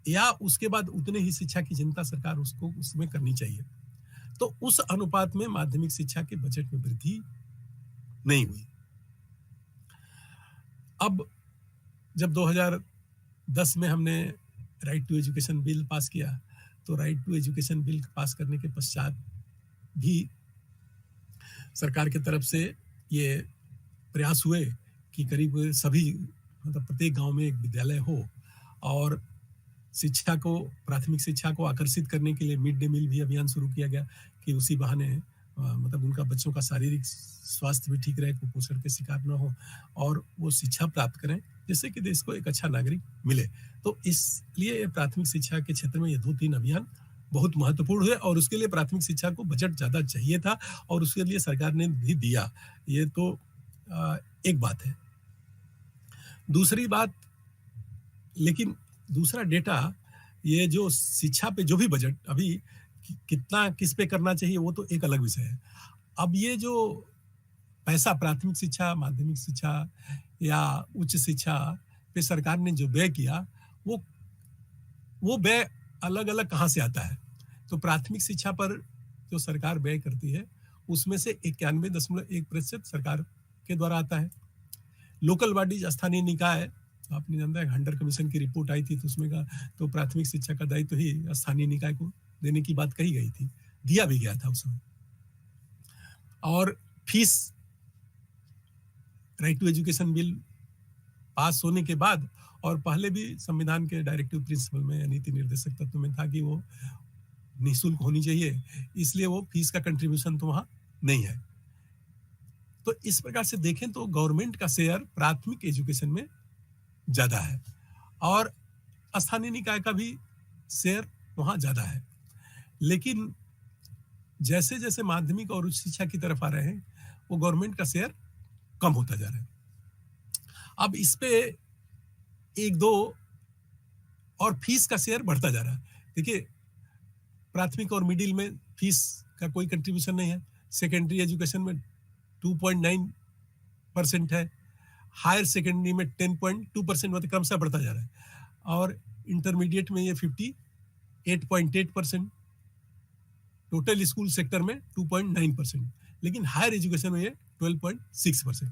या उसके बाद उतने ही शिक्षा की चिंता सरकार उसको उसमें करनी चाहिए। तो उस अनुपात में माध्यमिक शिक्षा के बजट में वृद्धि नहीं हुई। अब जब 2010 में हमने right to education bill pass किया, तो right to education bill pass करने के पश्चात भी सरकार की तरफ से ये प्रयास हुए कि करीब सभी मतलब प्रत्येक गांव में एक विद्यालय हो और शिक्षा को, प्राथमिक शिक्षा को आकर्षित करने के लिए मिड डे मील भी अभियान शुरू किया गया कि उसी बहाने मतलब उनका बच्चों का शारीरिक स्वास्थ्य भी ठीक रहे, कुपोषण के शिकार न हो और वो शिक्षा प्राप्त करें, जिससे कि देश को एक अच्छा नागरिक मिले। तो इसलिए प्राथमिक शिक्षा के क्षेत्र में ये 2-3 अभियान बहुत महत्वपूर्ण हुए और उसके लिए प्राथमिक शिक्षा को बजट ज्यादा चाहिए था और उसके लिए सरकार ने भी दिया। ये तो एक बात है। दूसरी बात, लेकिन दूसरा डेटा, ये जो शिक्षा पे जो भी बजट अभी कितना किस पे करना चाहिए वो तो एक अलग विषय है। अब ये जो पैसा प्राथमिक शिक्षा, माध्यमिक शिक्षा या उच्च शिक्षा पे सरकार ने जो व्यय किया, वो व्यय अलग अलग कहाँ से आता है। तो प्राथमिक शिक्षा पर जो सरकार व्यय करती है उसमें से 91.1% सरकार के द्वारा आता है। लोकल बॉडीज, स्थानीय निकाय, आपने जानता है हंटर कमीशन की रिपोर्ट आई थी तो उसमें कहा तो प्राथमिक शिक्षा का दायित्व ही स्थानीय निकाय को देने की बात कही गई थी, दिया भी गया था उस समय। और fees, right to education bill pass होने के बाद और पहले भी संविधान के डायरेक्टिव प्रिंसिपल में, नीति निर्देशक तत्व में था कि वो निःशुल्क होनी चाहिए, इसलिए वो फीस का कंट्रीब्यूशन तो वहां नहीं है। तो इस प्रकार से देखें तो गवर्नमेंट का शेयर प्राथमिक एजुकेशन में ज्यादा है और स्थानीय निकाय का भी शेयर वहां ज्यादा है। लेकिन जैसे जैसे माध्यमिक और उच्च शिक्षा की तरफ आ रहे हैं वो गवर्नमेंट का शेयर कम होता जा रहा है। अब इस पे 1-2 और फीस का शेयर बढ़ता जा रहा है। देखिए, प्राथमिक और मिडिल में फीस का कोई कंट्रीब्यूशन नहीं है, सेकेंडरी एजुकेशन में 2.9% है, हायर सेकेंडरी में 10.2%, मतलब क्रमशः बढ़ता जा रहा है, और इंटरमीडिएट में ये 58.8%, टोटल स्कूल सेक्टर में 2.9%। लेकिन हायर एजुकेशन में ये 12.6%।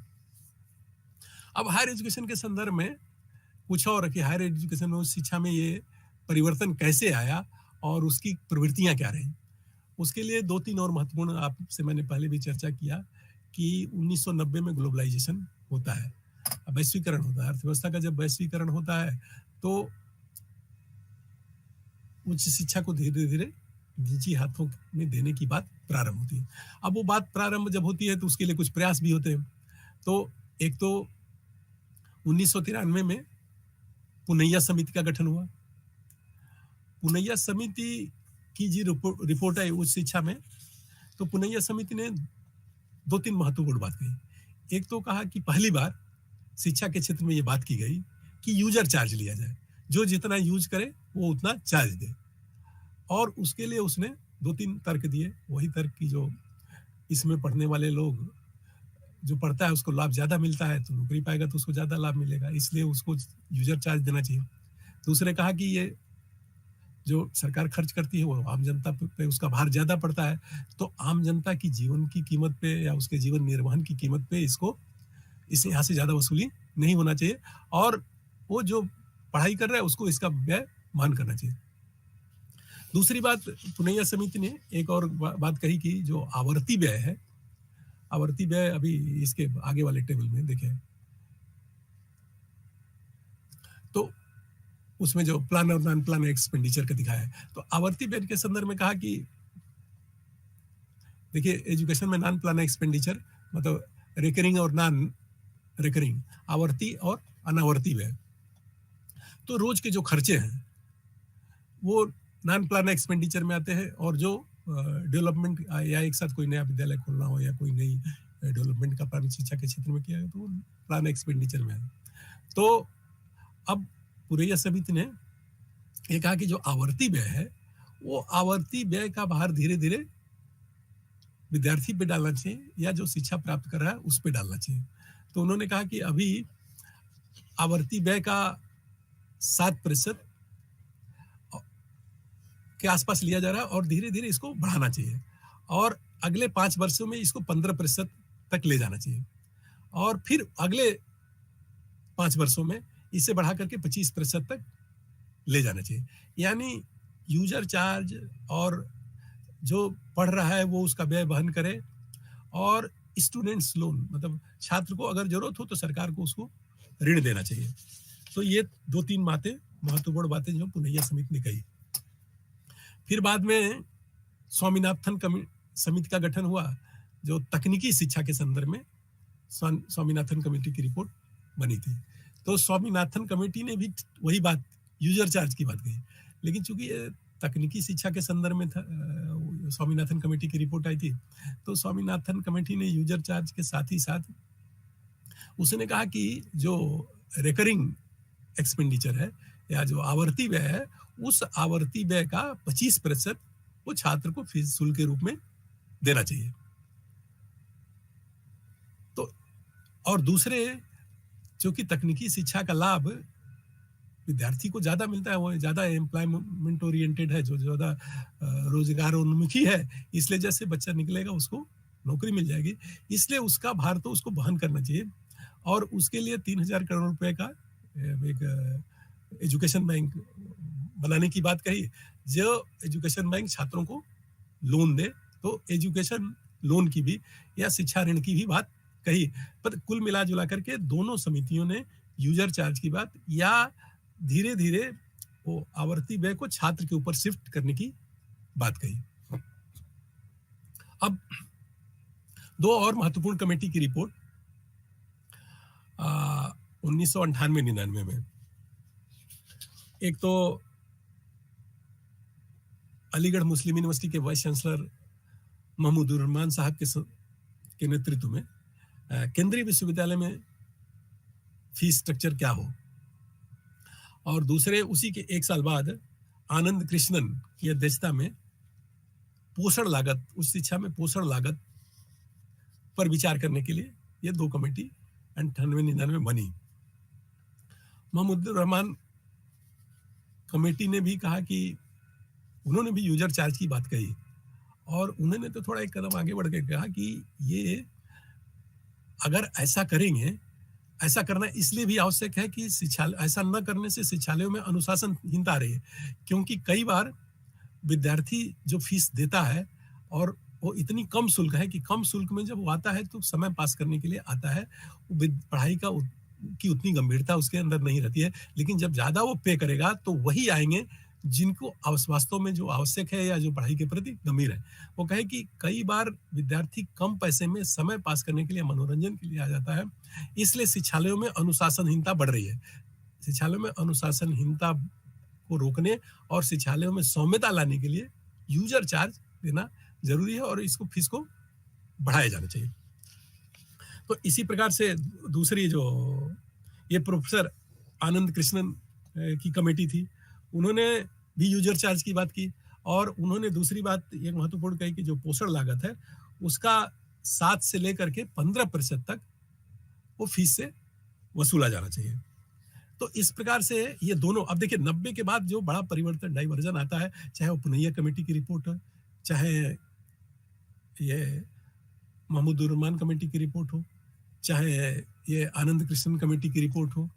अब हायर एजुकेशन के संदर्भ में कुछ और कि हायर एजुकेशन में शिक्षा में ये परिवर्तन कैसे आया और उसकी प्रवृत्तियां क्या रही। उसके लिए दो तीन और महत्वपूर्ण आपसे मैंने पहले भी चर्चा किया कि 1990 में ग्लोबलाइजेशन होता है, वैश्वीकरण होता है। अर्थव्यवस्था का जब वैश्वीकरण होता है तो उच्च शिक्षा को धीरे धीरे निजी हाथों में देने की बात प्रारंभ होती है। अब वो बात प्रारंभ जब होती है तो उसके लिए कुछ प्रयास भी होते हैं। तो एक तो 1993 में पुनैया समिति का गठन हुआ। पुनैया समिति की जी रिपोर्ट आई उच्च शिक्षा में, तो पुनैया समिति ने दो तीन महत्वपूर्ण बात कही। एक तो कहा कि पहली बार शिक्षा के क्षेत्र में ये बात की गई कि यूजर चार्ज लिया जाए, जो जितना यूज करे वो उतना चार्ज दे। और उसके लिए उसने दो तीन तर्क दिए, वही तर्क की जो इसमें पढ़ने वाले लोग, जो पढ़ता है उसको लाभ ज्यादा मिलता है तो नौकरी पाएगा तो उसको ज्यादा लाभ मिलेगा, इसलिए उसको यूजर चार्ज देना चाहिए। दूसरे कहा कि ये जो सरकार खर्च करती है वो आम जनता पे उसका भार ज्यादा पड़ता है, तो आम जनता की जीवन की कीमत पे या उसके जीवन निर्वहन की कीमत पे इसको इस यहाँ से ज्यादा वसूली नहीं होना चाहिए, और वो जो पढ़ाई कर रहा है उसको इसका व्यय मान करना चाहिए। दूसरी बात, पुनैया समिति ने एक और बात कही कि जो आवर्ती व्यय है, आवर्ती व्यय अभी इसके आगे वाले टेबल में देखें तो उसमें जो प्लान और नॉन प्लान एक्सपेंडिचर का दिखाया है, तो आवर्ती व्यय के संदर्भ में कहा कि देखिए एजुकेशन में नॉन प्लान एक्सपेंडिचर मतलब रिकरिंग और नॉन रिकरिंग, आवर्ती और अनावर्ती व्यय। तो रोज के जो खर्चे हैं वो नॉन प्लान एक्सपेंडिचर में आते हैं, और जो डेवलपमेंट या एक साथ कोई नया विद्यालय खोलना हो या कोई नई डेवलपमेंट का प्रारंभिक शिक्षा के क्षेत्र में किया है तो प्लान एक्सपेंडिचर में है। तो अब पुनैया समिति ने ये कहा कि जो आवर्ती व्यय है वो आवर्ती व्यय का भार धीरे धीरे विद्यार्थी पे डालना चाहिए या जो शिक्षा प्राप्त कर रहा है उस पे डालना चाहिए। तो उन्होंने कहा कि अभी आवर्ती व्यय का 7% के आसपास लिया जा रहा है और धीरे धीरे इसको बढ़ाना चाहिए, और अगले 5 वर्षों में इसको 15% तक ले जाना चाहिए, और फिर अगले 5 वर्षों में इसे बढ़ा करके 25% तक ले जाना चाहिए। यानी यूजर चार्ज और जो पढ़ रहा है वो उसका व्यय वहन करे, और स्टूडेंट्स लोन मतलब छात्र को अगर जरूरत हो तो सरकार को उसको ऋण देना चाहिए। तो ये दो तीन बातें महत्वपूर्ण बातें जो पुनैया समिति ने कही। फिर बाद में स्वामीनाथन समिति का गठन हुआ जो तकनीकी शिक्षा के संदर्भ में स्वामीनाथन कमेटी की रिपोर्ट बनी थी। तो स्वामीनाथन कमेटी ने भी वही बात यूजर चार्ज की बात कही, लेकिन चूंकि तकनीकी शिक्षा के संदर्भ में था, स्वामीनाथन कमेटी की रिपोर्ट आई थी, तो स्वामीनाथन कमेटी ने यूजर चार्ज के साथ ही साथ उसने कहा कि जो रिकरिंग एक्सपेंडिचर है या जो आवर्ती व्यय है उस आवर्ती व्यय का 25% वो छात्र को फीस शुल्क के रूप में देना चाहिए। तो और दूसरे, क्योंकि तकनीकी शिक्षा का लाभ विद्यार्थी को ज्यादा मिलता है, वो ज्यादा एम्प्लॉयमेंट ओरिएंटेड है, जो ज्यादा रोजगार उन्मुखी है, इसलिए जैसे बच्चा निकलेगा उसको नौकरी मिल जाएगी, इसलिए उसका भार तो उसको वहन करना चाहिए। और उसके लिए 3,000 करोड़ रुपए का एक एजुकेशन बैंक बनाने की बात कही, जो एजुकेशन बैंक छात्रों को लोन दे, तो एजुकेशन लोन की भी या शिक्षा ऋण की भी बात कही। पर कुल मिला जुला करके दोनों समितियों ने यूजर चार्ज की बात या धीरे धीरे वो आवर्ती व्यय को छात्र के ऊपर शिफ्ट करने की बात कही। अब दो और महत्वपूर्ण कमेटी की रिपोर्ट 1998-99 में, एक तो अलीगढ़ मुस्लिम यूनिवर्सिटी के वाइस चांसलर महमूदुर रहमान साहब के नेतृत्व में केंद्रीय विश्वविद्यालय में फीस स्ट्रक्चर क्या हो, और दूसरे उसी के एक साल बाद आनंद कृष्णन की अध्यक्षता में पोषण लागत, उस शिक्षा में पोषण लागत पर विचार करने के लिए ये दो कमेटी 98-99 में बनी। महमूदुर रहमान कमेटी ने भी कहा कि उन्होंने भी यूजर चार्ज की बात कही, और उन्होंने तो थोड़ा एक कदम आगे बढ़ के कहा कि ये अगर ऐसा करेंगे, ऐसा करना इसलिए भी आवश्यक है कि शिक्षा ऐसा न करने से शिक्षालयों में अनुशासनहीनता आ रही है। क्योंकि कई बार विद्यार्थी जो फीस देता है और वो इतनी कम शुल्क है कि कम शुल्क में जब वो आता है तो समय पास करने के लिए आता है। पढ़ाई की उतनी गंभीरता उसके अंदर नहीं रहती है। लेकिन जब ज़्यादा वो पे करेगा तो वही आएँगे जिनको वास्तव में जो आवश्यक है या जो पढ़ाई के प्रति गंभीर है। वो कहे कि कई बार विद्यार्थी कम पैसे में समय पास करने के लिए, मनोरंजन के लिए आ जाता है। इसलिए शिक्षालयों में अनुशासनहीनता बढ़ रही है। शिक्षालयों में अनुशासनहीनता को रोकने और शिक्षालयों में सौम्यता लाने के लिए यूजर चार्ज देना ज़रूरी है और इसको फीस को बढ़ाया जाना चाहिए। तो इसी प्रकार से दूसरी जो ये प्रोफेसर आनंद कृष्णन की कमेटी थी, उन्होंने भी यूजर चार्ज की बात की और उन्होंने दूसरी बात एक महत्वपूर्ण कही कि जो पोषण लागत है, उसका 7 से लेकर के 15% तक वो फीस से वसूला जाना चाहिए। तो इस प्रकार से ये दोनों, अब देखिए 90 के बाद जो बड़ा परिवर्तन, डाइवर्जन आता है, चाहे वो पुनैया कमेटी की रिपोर्ट हो, चाहे ये महमूदुर रहमान कमेटी की रिपोर्ट हो, चाहे ये आनंद कृष्णन कमेटी की रिपोर्ट हो,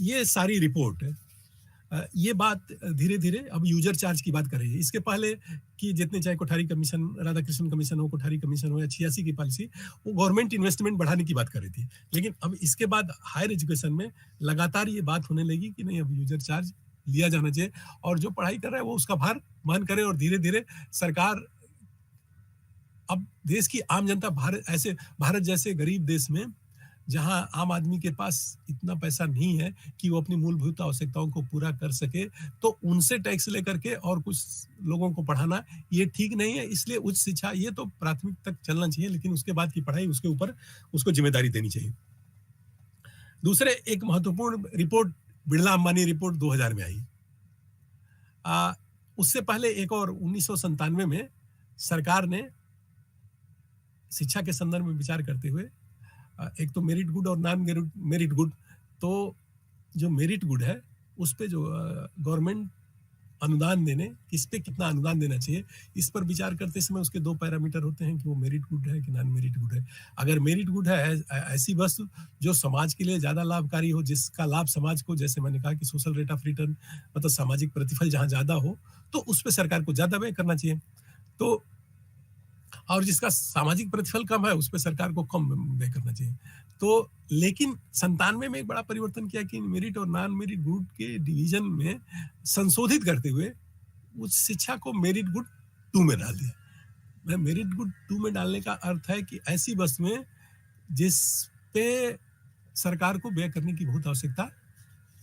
ये सारी रिपोर्ट ये बात धीरे धीरे अब यूजर चार्ज की बात कर रही है। इसके पहले कि जितने चाहे कोठारी कमीशन, राधाकृष्णन कमीशन हो, कोठारी कमीशन हो या 86 की पॉलिसी, वो गवर्नमेंट इन्वेस्टमेंट बढ़ाने की बात कर रही थी। लेकिन अब इसके बाद हायर एजुकेशन में लगातार ये बात होने लगी कि नहीं, अब यूजर चार्ज लिया जाना चाहिए और जो पढ़ाई कर रहा है वो उसका भार वहन करे। और धीरे धीरे सरकार, अब देश की आम जनता, भारत जैसे गरीब देश में जहां आम आदमी के पास इतना पैसा नहीं है कि वो अपनी मूलभूत आवश्यकताओं को पूरा कर सके, तो उनसे टैक्स लेकर के और कुछ लोगों को पढ़ाना ये ठीक नहीं है। इसलिए उच्च शिक्षा ये तो प्राथमिक तक चलना चाहिए, लेकिन उसके बाद की पढ़ाई, उसके ऊपर उसको जिम्मेदारी देनी चाहिए। दूसरे एक महत्वपूर्ण रिपोर्ट, बिरला अंबानी रिपोर्ट 2000 में आई। उससे पहले एक और 1997 में सरकार ने शिक्षा के संदर्भ में विचार करते हुए एक तो मेरिट गुड और नॉन मेरिट गुड, तो जो मेरिट गुड है उस पे जो गवर्नमेंट अनुदान देने, किस पे कितना अनुदान देना चाहिए, इस पर विचार करते समय उसके 2 पैरामीटर होते हैं कि वो मेरिट गुड है कि नॉन मेरिट गुड है। अगर मेरिट गुड है, ऐसी वस्तु जो समाज के लिए ज्यादा लाभकारी हो, जिसका लाभ समाज को, जैसे मैंने कहा कि सोशल रेट ऑफ रिटर्न, मतलब सामाजिक प्रतिफल जहां ज्यादा हो, तो उस पर सरकार को ज्यादा व्यय करना चाहिए। तो और जिसका सामाजिक प्रतिफल कम है उस पर सरकार को कम व्यय करना चाहिए। तो लेकिन 97 में एक बड़ा परिवर्तन किया कि मेरिट और नॉन मेरिट गुड के डिवीजन में संशोधित करते हुए उच्च शिक्षा को मेरिट गुड 2 में डाल दिया। मेरिट गुड 2 में डालने का अर्थ है कि ऐसी वस्तुएं जिस पे सरकार को व्यय करने की बहुत आवश्यकता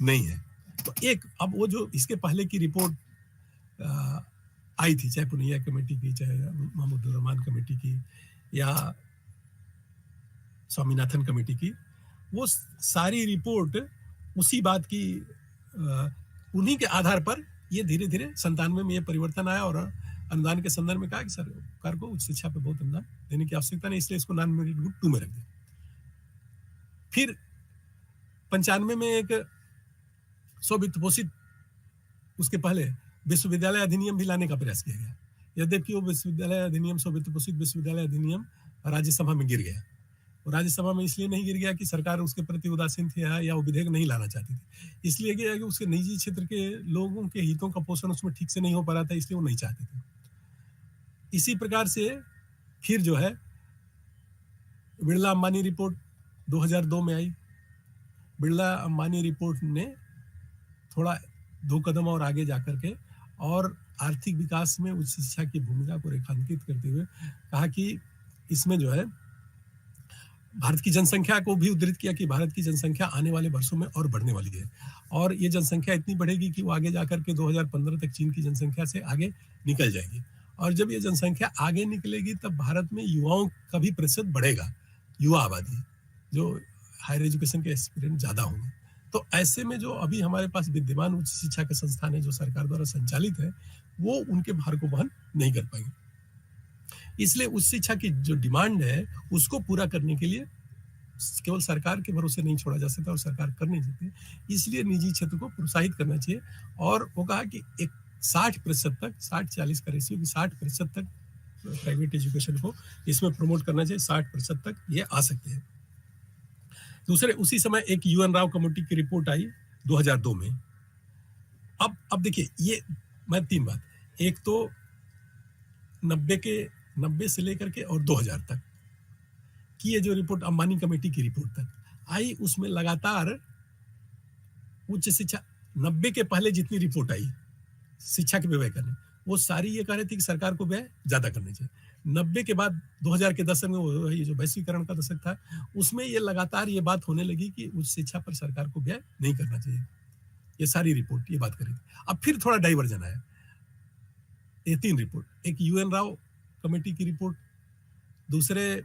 नहीं है। तो एक, अब वो जो इसके पहले की रिपोर्ट आई थी, चाहे पुनैया कमेटी की, चाहे महमूदुर रहमान कमेटी की या स्वामीनाथन कमेटी की, वो सारी रिपोर्ट उसी बात की, उन्हीं के आधार पर ये धीरे धीरे 97 में ये परिवर्तन आया और अनुदान के संदर्भ में कहा कि सरकार को उच्च शिक्षा पे बहुत अनुदान देने की आवश्यकता नहीं, इसलिए इसको नॉन मेरिट गुड 2 में रख दिया। फिर 95 में एक स्ववित्त पोषित, उसके पहले विश्वविद्यालय अधिनियम भी लाने का प्रयास किया गया। यद्यपि वो विश्वविद्यालय अधिनियम, स्ववित्त पोषित विश्वविद्यालय अधिनियम राज्यसभा में गिर गया। और राज्यसभा में इसलिए नहीं गिर गया कि सरकार उसके प्रति उदासीन थी या वो विधेयक नहीं लाना चाहती थी, इसलिए गया कि उसके निजी क्षेत्र के लोगों के हितों का पोषण उसमें ठीक से नहीं हो पा रहा था, इसलिए वो नहीं चाहते थे। इसी प्रकार से फिर जो है बिरला अंबानी रिपोर्ट 2002 में आई। बिरला अंबानी रिपोर्ट ने थोड़ा 2 कदम और आगे जाकर के और आर्थिक विकास में उच्च शिक्षा की भूमिका को रेखांकित करते हुए कहा कि इसमें जो है भारत की जनसंख्या को भी उद्धृत किया कि भारत की जनसंख्या आने वाले वर्षों में और बढ़ने वाली है और ये जनसंख्या इतनी बढ़ेगी कि वो आगे जाकर के 2015 तक चीन की जनसंख्या से आगे निकल जाएगी। और जब ये जनसंख्या आगे निकलेगी तब भारत में युवाओं का भी प्रतिशत बढ़ेगा, युवा आबादी, जो हायर एजुकेशन के एस्पिरेंट ज्यादा होंगे। तो ऐसे में जो अभी हमारे पास विद्यमान उच्च शिक्षा के संस्थान है जो सरकार द्वारा संचालित है, वो उनके भार को वहन नहीं कर पाएंगे। इसलिए उच्च शिक्षा की जो डिमांड है उसको पूरा करने के लिए केवल सरकार के भरोसे नहीं छोड़ा जा सकता और सरकार कर नहीं सकती, इसलिए निजी क्षेत्र को प्रोत्साहित करना चाहिए। और वो कहा कि एक 60% तक, 60-40 का रेशियो की 60% तक प्राइवेट एजुकेशन को इसमें प्रमोट करना चाहिए, 60% तक ये आ सकते हैं। दूसरे, उसी समय एक यूएन राव कमेटी की रिपोर्ट आई 2002 में। अब देखिए, ये मैं 3 बात, एक तो 90 से लेकर के और 2000 तक की ये जो रिपोर्ट अंबानी कमेटी की रिपोर्ट तक आई, उसमें लगातार उच्च शिक्षा 90 के पहले जितनी रिपोर्ट आई शिक्षा के व्यय करने, वो सारी ये कह रही थी कि सरकार को व्यय ज्यादा करने चाहिए। 90 के बाद 2000 के दशक में ये जो वैश्वीकरण का दशक था, उसमें ये लगातार ये बात होने लगी कि उच्च शिक्षा पर सरकार को व्यय नहीं करना चाहिए। ये सारी रिपोर्ट ये बात करी। अब फिर थोड़ा डाइवर्जन आया। ये 3 रिपोर्ट, एक यूएन राव कमेटी की रिपोर्ट, दूसरे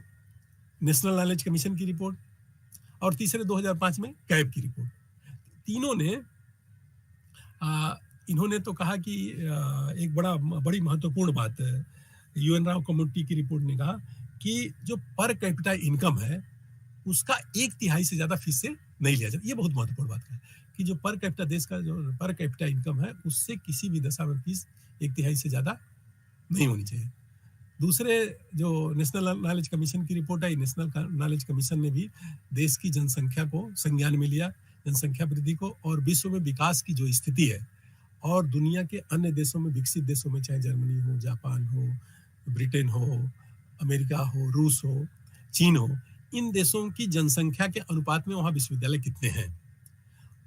नेशनल नॉलेज कमीशन की रिपोर्ट, और तीसरे 2005 में कैब की रिपोर्ट। तीनों ने इन्होंने तो कहा कि एक बड़ी महत्वपूर्ण बात यूएन राव कमेटी की रिपोर्ट ने कहा कि जो पर कैपिटा इनकम है उसका 1/3 से ज्यादा फीस से नहीं लिया जाता। ये बहुत महत्वपूर्ण बात है कि जो पर कैपिटा देश का जो पर कैपिटा इनकम है उससे किसी भी दशा में फीस 1/3 से ज्यादा नहीं होनी चाहिए। दूसरे, जो नेशनल नॉलेज कमीशन की रिपोर्ट आई, नेशनल नॉलेज कमीशन ने भी देश की जनसंख्या को संज्ञान में लिया, जनसंख्या वृद्धि को, और विश्व में विकास की जो स्थिति है और दुनिया के अन्य देशों में, विकसित देशों में, चाहे जर्मनी हो, जापान हो, ब्रिटेन हो, अमेरिका हो, रूस हो, चीन हो, इन देशों की जनसंख्या के अनुपात में वहां विश्वविद्यालय कितने हैं,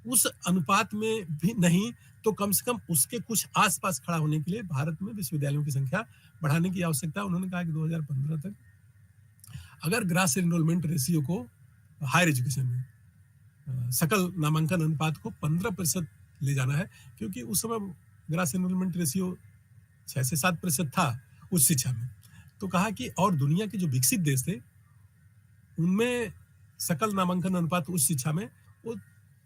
उस अनुपात में भी नहीं तो कम से कम उसके कुछ आसपास खड़ा होने के लिए भारत में विश्वविद्यालयों की संख्या बढ़ाने की आवश्यकता। उन्होंने कहा कि 2015 तक अगर ग्रास एनरोलमेंट रेशियो को हायर एजुकेशन में सकल नामांकन अनुपात को 15% ले जाना है, क्योंकि उस समय ग्रास एनरोलमेंट रेशियो 6 से 7% था उच्च शिक्षा में। तो कहा कि और दुनिया के जो विकसित देश थे उनमें सकल नामांकन अनुपात उच्च शिक्षा में वो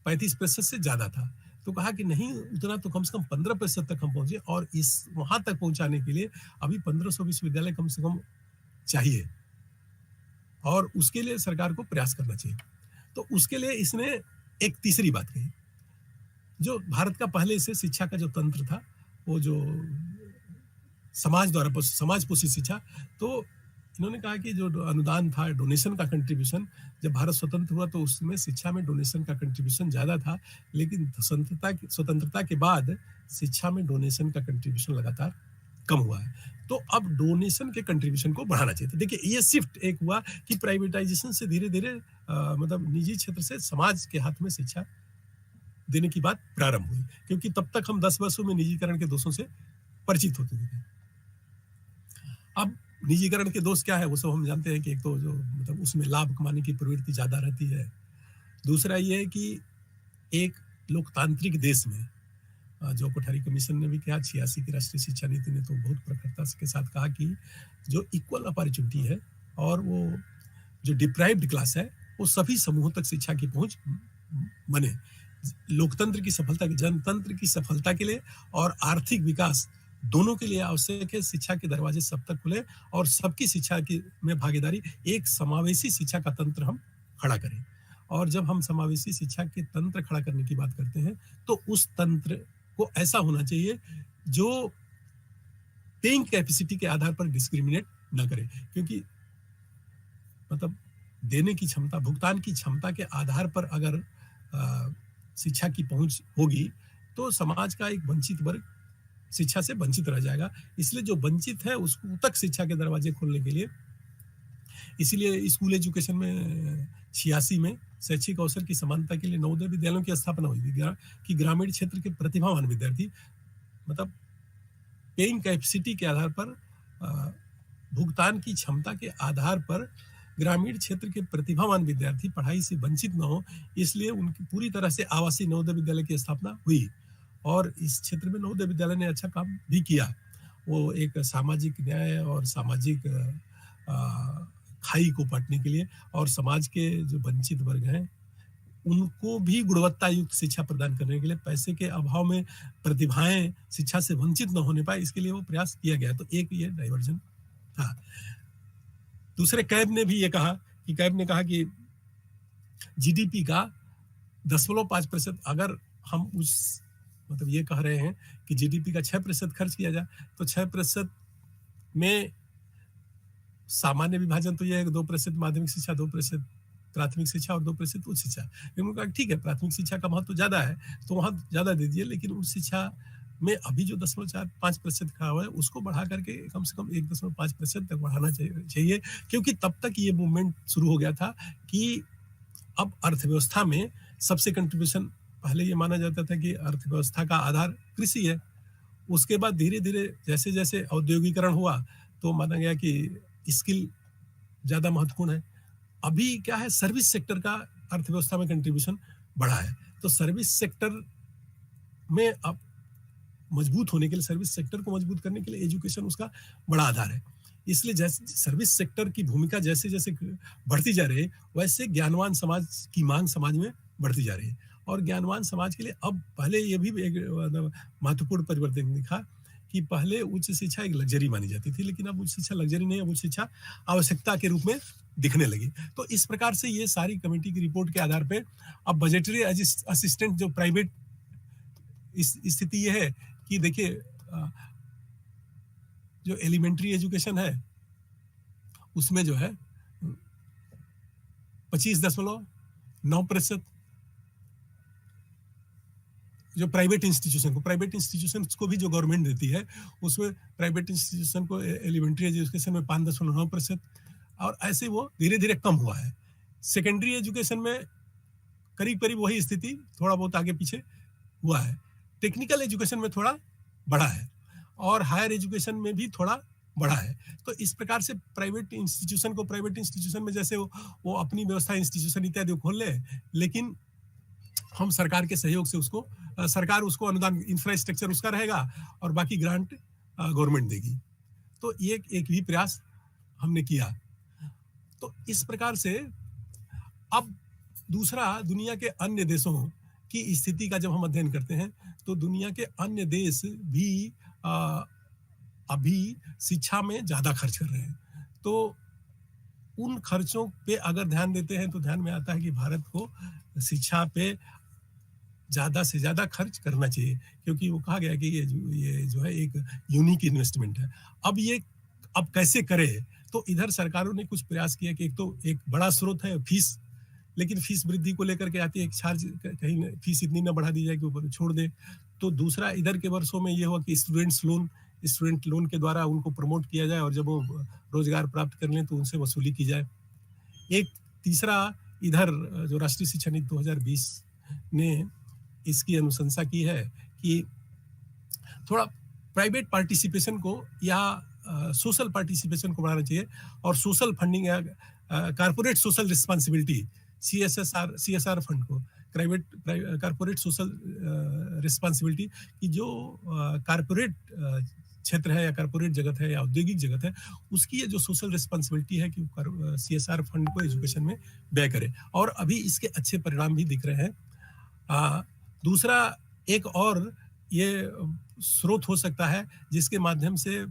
35% से ज्यादा था। तो कहा कि नहीं, उतना तो कम से कम 15% तक हम पहुंचे, और इस वहां तक पहुंचाने के लिए अभी 1500 विश्वविद्यालय कम से कम चाहिए, और उसके लिए सरकार को प्रयास करना चाहिए। तो उसके लिए इसने एक तीसरी बात कही, जो भारत का पहले से शिक्षा का जो तंत्र था, वो जो समाज द्वारा समाज पोषित शिक्षा, तो इन्होंने कहा कि जो अनुदान था, डोनेशन का कंट्रीब्यूशन, जब भारत स्वतंत्र हुआ तो उसमें शिक्षा में डोनेशन का कंट्रीब्यूशन ज्यादा था, लेकिन स्वतंत्रता के बाद शिक्षा में डोनेशन का कंट्रीब्यूशन लगातार कम हुआ है। तो अब डोनेशन के कंट्रीब्यूशन को बढ़ाना चाहिए। तो देखिए, ये शिफ्ट एक हुआ कि प्राइवेटाइजेशन से धीरे धीरे मतलब निजी क्षेत्र से समाज के हाथ में शिक्षा देने की बात प्रारंभ हुई, क्योंकि तब तक हम 10 वर्षों में निजीकरण के दोषों से परिचित होते थे। अब निजीकरण के दोष क्या है, वो सब हम जानते हैं कि एक तो जो मतलब उसमें लाभ कमाने की प्रवृत्ति ज्यादा रहती है। दूसरा ये है कि एक लोकतांत्रिक देश में, जो कोठारी कमीशन ने भी कहा, 86 की राष्ट्रीय शिक्षा नीति ने तो बहुत प्रखरता के साथ कहा कि जो इक्वल अपॉर्चुनिटी है और वो जो डिप्राइव्ड क्लास है, वो सभी समूहों तक शिक्षा की पहुंच बने। लोकतंत्र की सफलता, जनतंत्र की सफलता के लिए और आर्थिक विकास दोनों के लिए आवश्यक है शिक्षा के दरवाजे सब तक खुले और सबकी शिक्षा की में भागीदारी, एक समावेशी शिक्षा का तंत्र हम खड़ा करें। और जब हम समावेशी शिक्षा के तंत्र खड़ा करने की बात करते हैं तो उस तंत्र को ऐसा होना चाहिए जो पेइंग कैपेसिटी के आधार पर डिस्क्रिमिनेट न करे, क्योंकि मतलब देने की क्षमता, भुगतान की क्षमता के आधार पर अगर शिक्षा की पहुंच होगी तो समाज का एक वंचित वर्ग शिक्षा से वंचित रह जाएगा। इसलिए जो वंचित है उसको तक शिक्षा के दरवाजे खोलने के लिए, इसीलिए स्कूल एजुकेशन में 86 में शैक्षिक अवसर की समानता के लिए नवोदय विद्यालयों की स्थापना हुई थी कि ग्रामीण क्षेत्र के प्रतिभावान विद्यार्थी, मतलब पेइंग कैपेसिटी के आधार पर, भुगतान की क्षमता के आधार पर ग्रामीण क्षेत्र के प्रतिभावान विद्यार्थी पढ़ाई से वंचित न हो, इसलिए उनकी पूरी तरह से आवासीय नवोदय विद्यालय की स्थापना हुई। और इस क्षेत्र में नवोदय विद्यालय ने अच्छा काम भी किया। वो एक सामाजिक न्याय और सामाजिक खाई को पाटने के लिए और समाज के जो वंचित वर्ग हैं उनको भी गुणवत्ता युक्त शिक्षा प्रदान करने के लिए, पैसे के अभाव में प्रतिभाएं शिक्षा से वंचित न होने पाए, इसके लिए वो प्रयास किया गया। तो एक ये डाइवर्जन था। दूसरे, कैब ने भी ये कहा कि जीडीपी का 0.5% अगर हम उस मतलब ये कह रहे हैं कि जीडीपी का 6% खर्च किया जाए, तो 6% में सामान्य विभाजन तो ये है कि 2% माध्यमिक शिक्षा, 2% प्राथमिक शिक्षा और 2% उच्च शिक्षा। उन्होंने कहा ठीक है, प्राथमिक शिक्षा का महत्व ज़्यादा है, तो वहाँ ज़्यादा दे दीजिए, लेकिन उच्च शिक्षा में अभी जो 0.45% का हुआ है, उसको बढ़ा करके कम से कम 1.5% तक बढ़ाना चाहिए, क्योंकि तब तक ये मूवमेंट शुरू हो गया था कि अब अर्थव्यवस्था में सबसे कंट्रीब्यूशन, पहले ये माना जाता था कि अर्थव्यवस्था का आधार कृषि है। उसके बाद धीरे-धीरे जैसे-जैसे औद्योगिकरण हुआ, तो माना गया कि स्किल ज़्यादा महत्वपूर्ण है। अभी क्या है, सर्विस सेक्टर का अर्थव्यवस्था में कंट्रीब्यूशन बढ़ा है। तो सर्विस सेक्टर में अब मजबूत होने के लिए, सर्विस सेक्टर को मजबूत करने के लिए एजुकेशन उसका बड़ा आधार है। इसलिए जैसे सर्विस सेक्टर की भूमिका जैसे-जैसे बढ़ती जा रही है, वैसे ज्ञानवान समाज की मांग समाज में बढ़ती जा रही है। और ज्ञानवान समाज के लिए अब पहले ये भी एक मतलब महत्वपूर्ण परिवर्तन दिखा कि पहले उच्च शिक्षा एक लग्जरी मानी जाती थी, लेकिन अब उच्च शिक्षा लग्जरी नहीं है, उच्च शिक्षा आवश्यकता के रूप में दिखने लगी। तो इस प्रकार से ये सारी कमेटी की रिपोर्ट के आधार पे अब बजटरी असिस्टेंट जो प्राइवेट स्थिति ये है कि देखिए, जो एलिमेंट्री एजुकेशन है उसमें जो है 25.9% जो प्राइवेट इंस्टीट्यूशन को भी जो गवर्नमेंट देती है, उसमें प्राइवेट इंस्टीट्यूशन को एलिमेंट्री एजुकेशन में 5.9%, और ऐसे वो धीरे धीरे कम हुआ है। सेकेंडरी एजुकेशन में करीब करीब वही स्थिति, थोड़ा बहुत आगे पीछे हुआ है। टेक्निकल एजुकेशन में थोड़ा बढ़ा है और हायर एजुकेशन में भी थोड़ा बढ़ा है। तो इस प्रकार से प्राइवेट इंस्टीट्यूशन में जैसे वो अपनी व्यवस्था इंस्टीट्यूशन इत्यादि खोल ले, लेकिन हम सरकार के सहयोग से उसको सरकार उसको अनुदान, इंफ्रास्ट्रक्चर उसका रहेगा और बाकी ग्रांट गवर्नमेंट देगी। तो ये एक भी प्रयास हमने किया। तो इस प्रकार से अब दूसरा, दुनिया के अन्य देशों की स्थिति का जब हम अध्ययन करते हैं, तो दुनिया के अन्य देश भी अभी शिक्षा में ज़्यादा खर्च कर रहे हैं। तो उन खर्चों पे अगर ध्यान देते हैं तो ध्यान में आता है कि भारत को शिक्षा पे ज़्यादा से ज़्यादा खर्च करना चाहिए, क्योंकि वो कहा गया कि ये जो है एक यूनिक इन्वेस्टमेंट है। अब कैसे करें? तो इधर सरकारों ने कुछ प्रयास किया कि एक तो एक बड़ा स्रोत है फीस, लेकिन फीस वृद्धि को लेकर के आती है, चार्ज कहीं फीस इतनी ना बढ़ा दी जाए कि ऊपर छोड़ दे। तो दूसरा, इधर के वर्षों में ये हुआ कि स्टूडेंट लोन के द्वारा उनको प्रमोट किया जाए और जब वो रोजगार प्राप्त कर लें तो उनसे वसूली की जाए। एक तीसरा, इधर जो राष्ट्रीय शिक्षा नीति 2020 ने इसकी अनुशंसा की है कि थोड़ा प्राइवेट पार्टिसिपेशन को या सोशल पार्टिसिपेशन को बढ़ाना चाहिए, और सोशल फंडिंग या corporate social responsibility CSR fund को, कारपोरेट सोशल रिस्पांसिबिलिटी की जो कारपोरेट क्षेत्र है या कारपोरेट जगत है या औद्योगिक जगत है, उसकी ये जो सोशल रिस्पांसिबिलिटी है कि CSR फंड को एजुकेशन में व्यय करे, और अभी इसके अच्छे परिणाम भी दिख रहे हैं। दूसरा, एक और ये स्रोत हो सकता है जिसके माध्यम से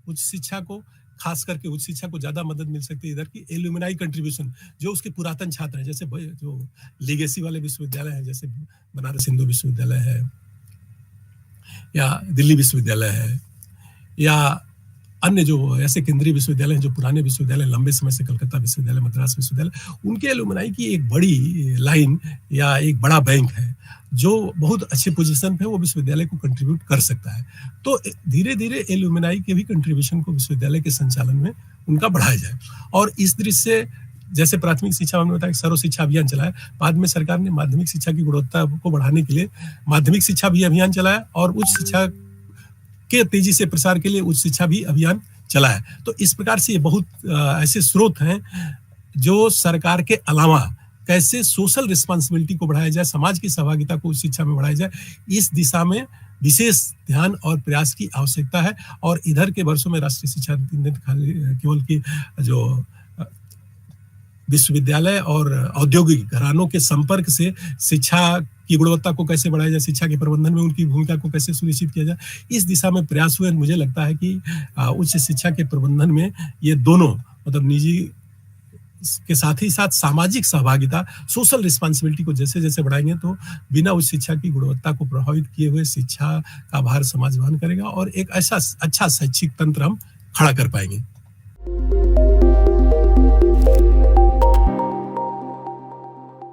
उच्च शिक्षा को, खास करके उच्च शिक्षा को ज़्यादा मदद मिल सकती है, इधर की एल्यूमिनाई कंट्रीब्यूशन, जो उसके पुरातन छात्र हैं, जैसे जो लीगेसी वाले विश्वविद्यालय हैं, जैसे बनारस हिंदू विश्वविद्यालय है या दिल्ली विश्वविद्यालय है या अन्य जो ऐसे केंद्रीय विश्वविद्यालय हैं, जो पुराने विश्वविद्यालय लंबे समय से, कलकत्ता विश्वविद्यालय, मद्रास विश्वविद्यालय, उनके एल्यूमिनाई की एक बड़ी लाइन या एक बड़ा बैंक है जो बहुत अच्छे पोजीशन पे वो विश्वविद्यालय को कंट्रीब्यूट कर सकता है। तो धीरे धीरे एल्यूमिनाई के भी कंट्रीब्यूशन को विश्वविद्यालय के संचालन में उनका बढ़ाया जाए। और इस दृष्टि से, जैसे प्राथमिक शिक्षा हमने बताया, सर्व शिक्षा अभियान चलाया, बाद में सरकार ने माध्यमिक शिक्षा की गुणवत्ता को बढ़ाने के लिए माध्यमिक शिक्षा भी अभियान चलाया और उच्च शिक्षा के तेजी से प्रसार के लिए उच्च शिक्षा भी अभियान चलाया। तो इस प्रकार से ये बहुत ऐसे स्रोत हैं जो सरकार के अलावा कैसे सोशल रिस्पांसिबिलिटी को बढ़ाया जाए, समाज की सहभागिता को उच्च शिक्षा में बढ़ाया जाए, इस दिशा में विशेष ध्यान और प्रयास की आवश्यकता है। और इधर के वर्षों में राष्ट्रीय शिक्षा नीति ने केवल की जो विश्वविद्यालय और औद्योगिक घरानों के संपर्क से शिक्षा की गुणवत्ता को कैसे बढ़ाया जाए, शिक्षा के प्रबंधन में उनकी भूमिका को कैसे सुनिश्चित किया जाए, इस दिशा में प्रयास हुए। मुझे लगता है कि उच्च शिक्षा के प्रबंधन में ये दोनों, मतलब निजी के साथ ही साथ सामाजिक सहभागिता, सोशल रिस्पॉन्सिबिलिटी को जैसे-जैसे बढ़ाएँगे तो बिना उस शिक्षा की गुणवत्ता को प्रभावित किए हुए शिक्षा का भार समाज वहन करेगा और एक ऐसा अच्छा शैक्षिक तंत्र हम खड़ा कर पाएँगे।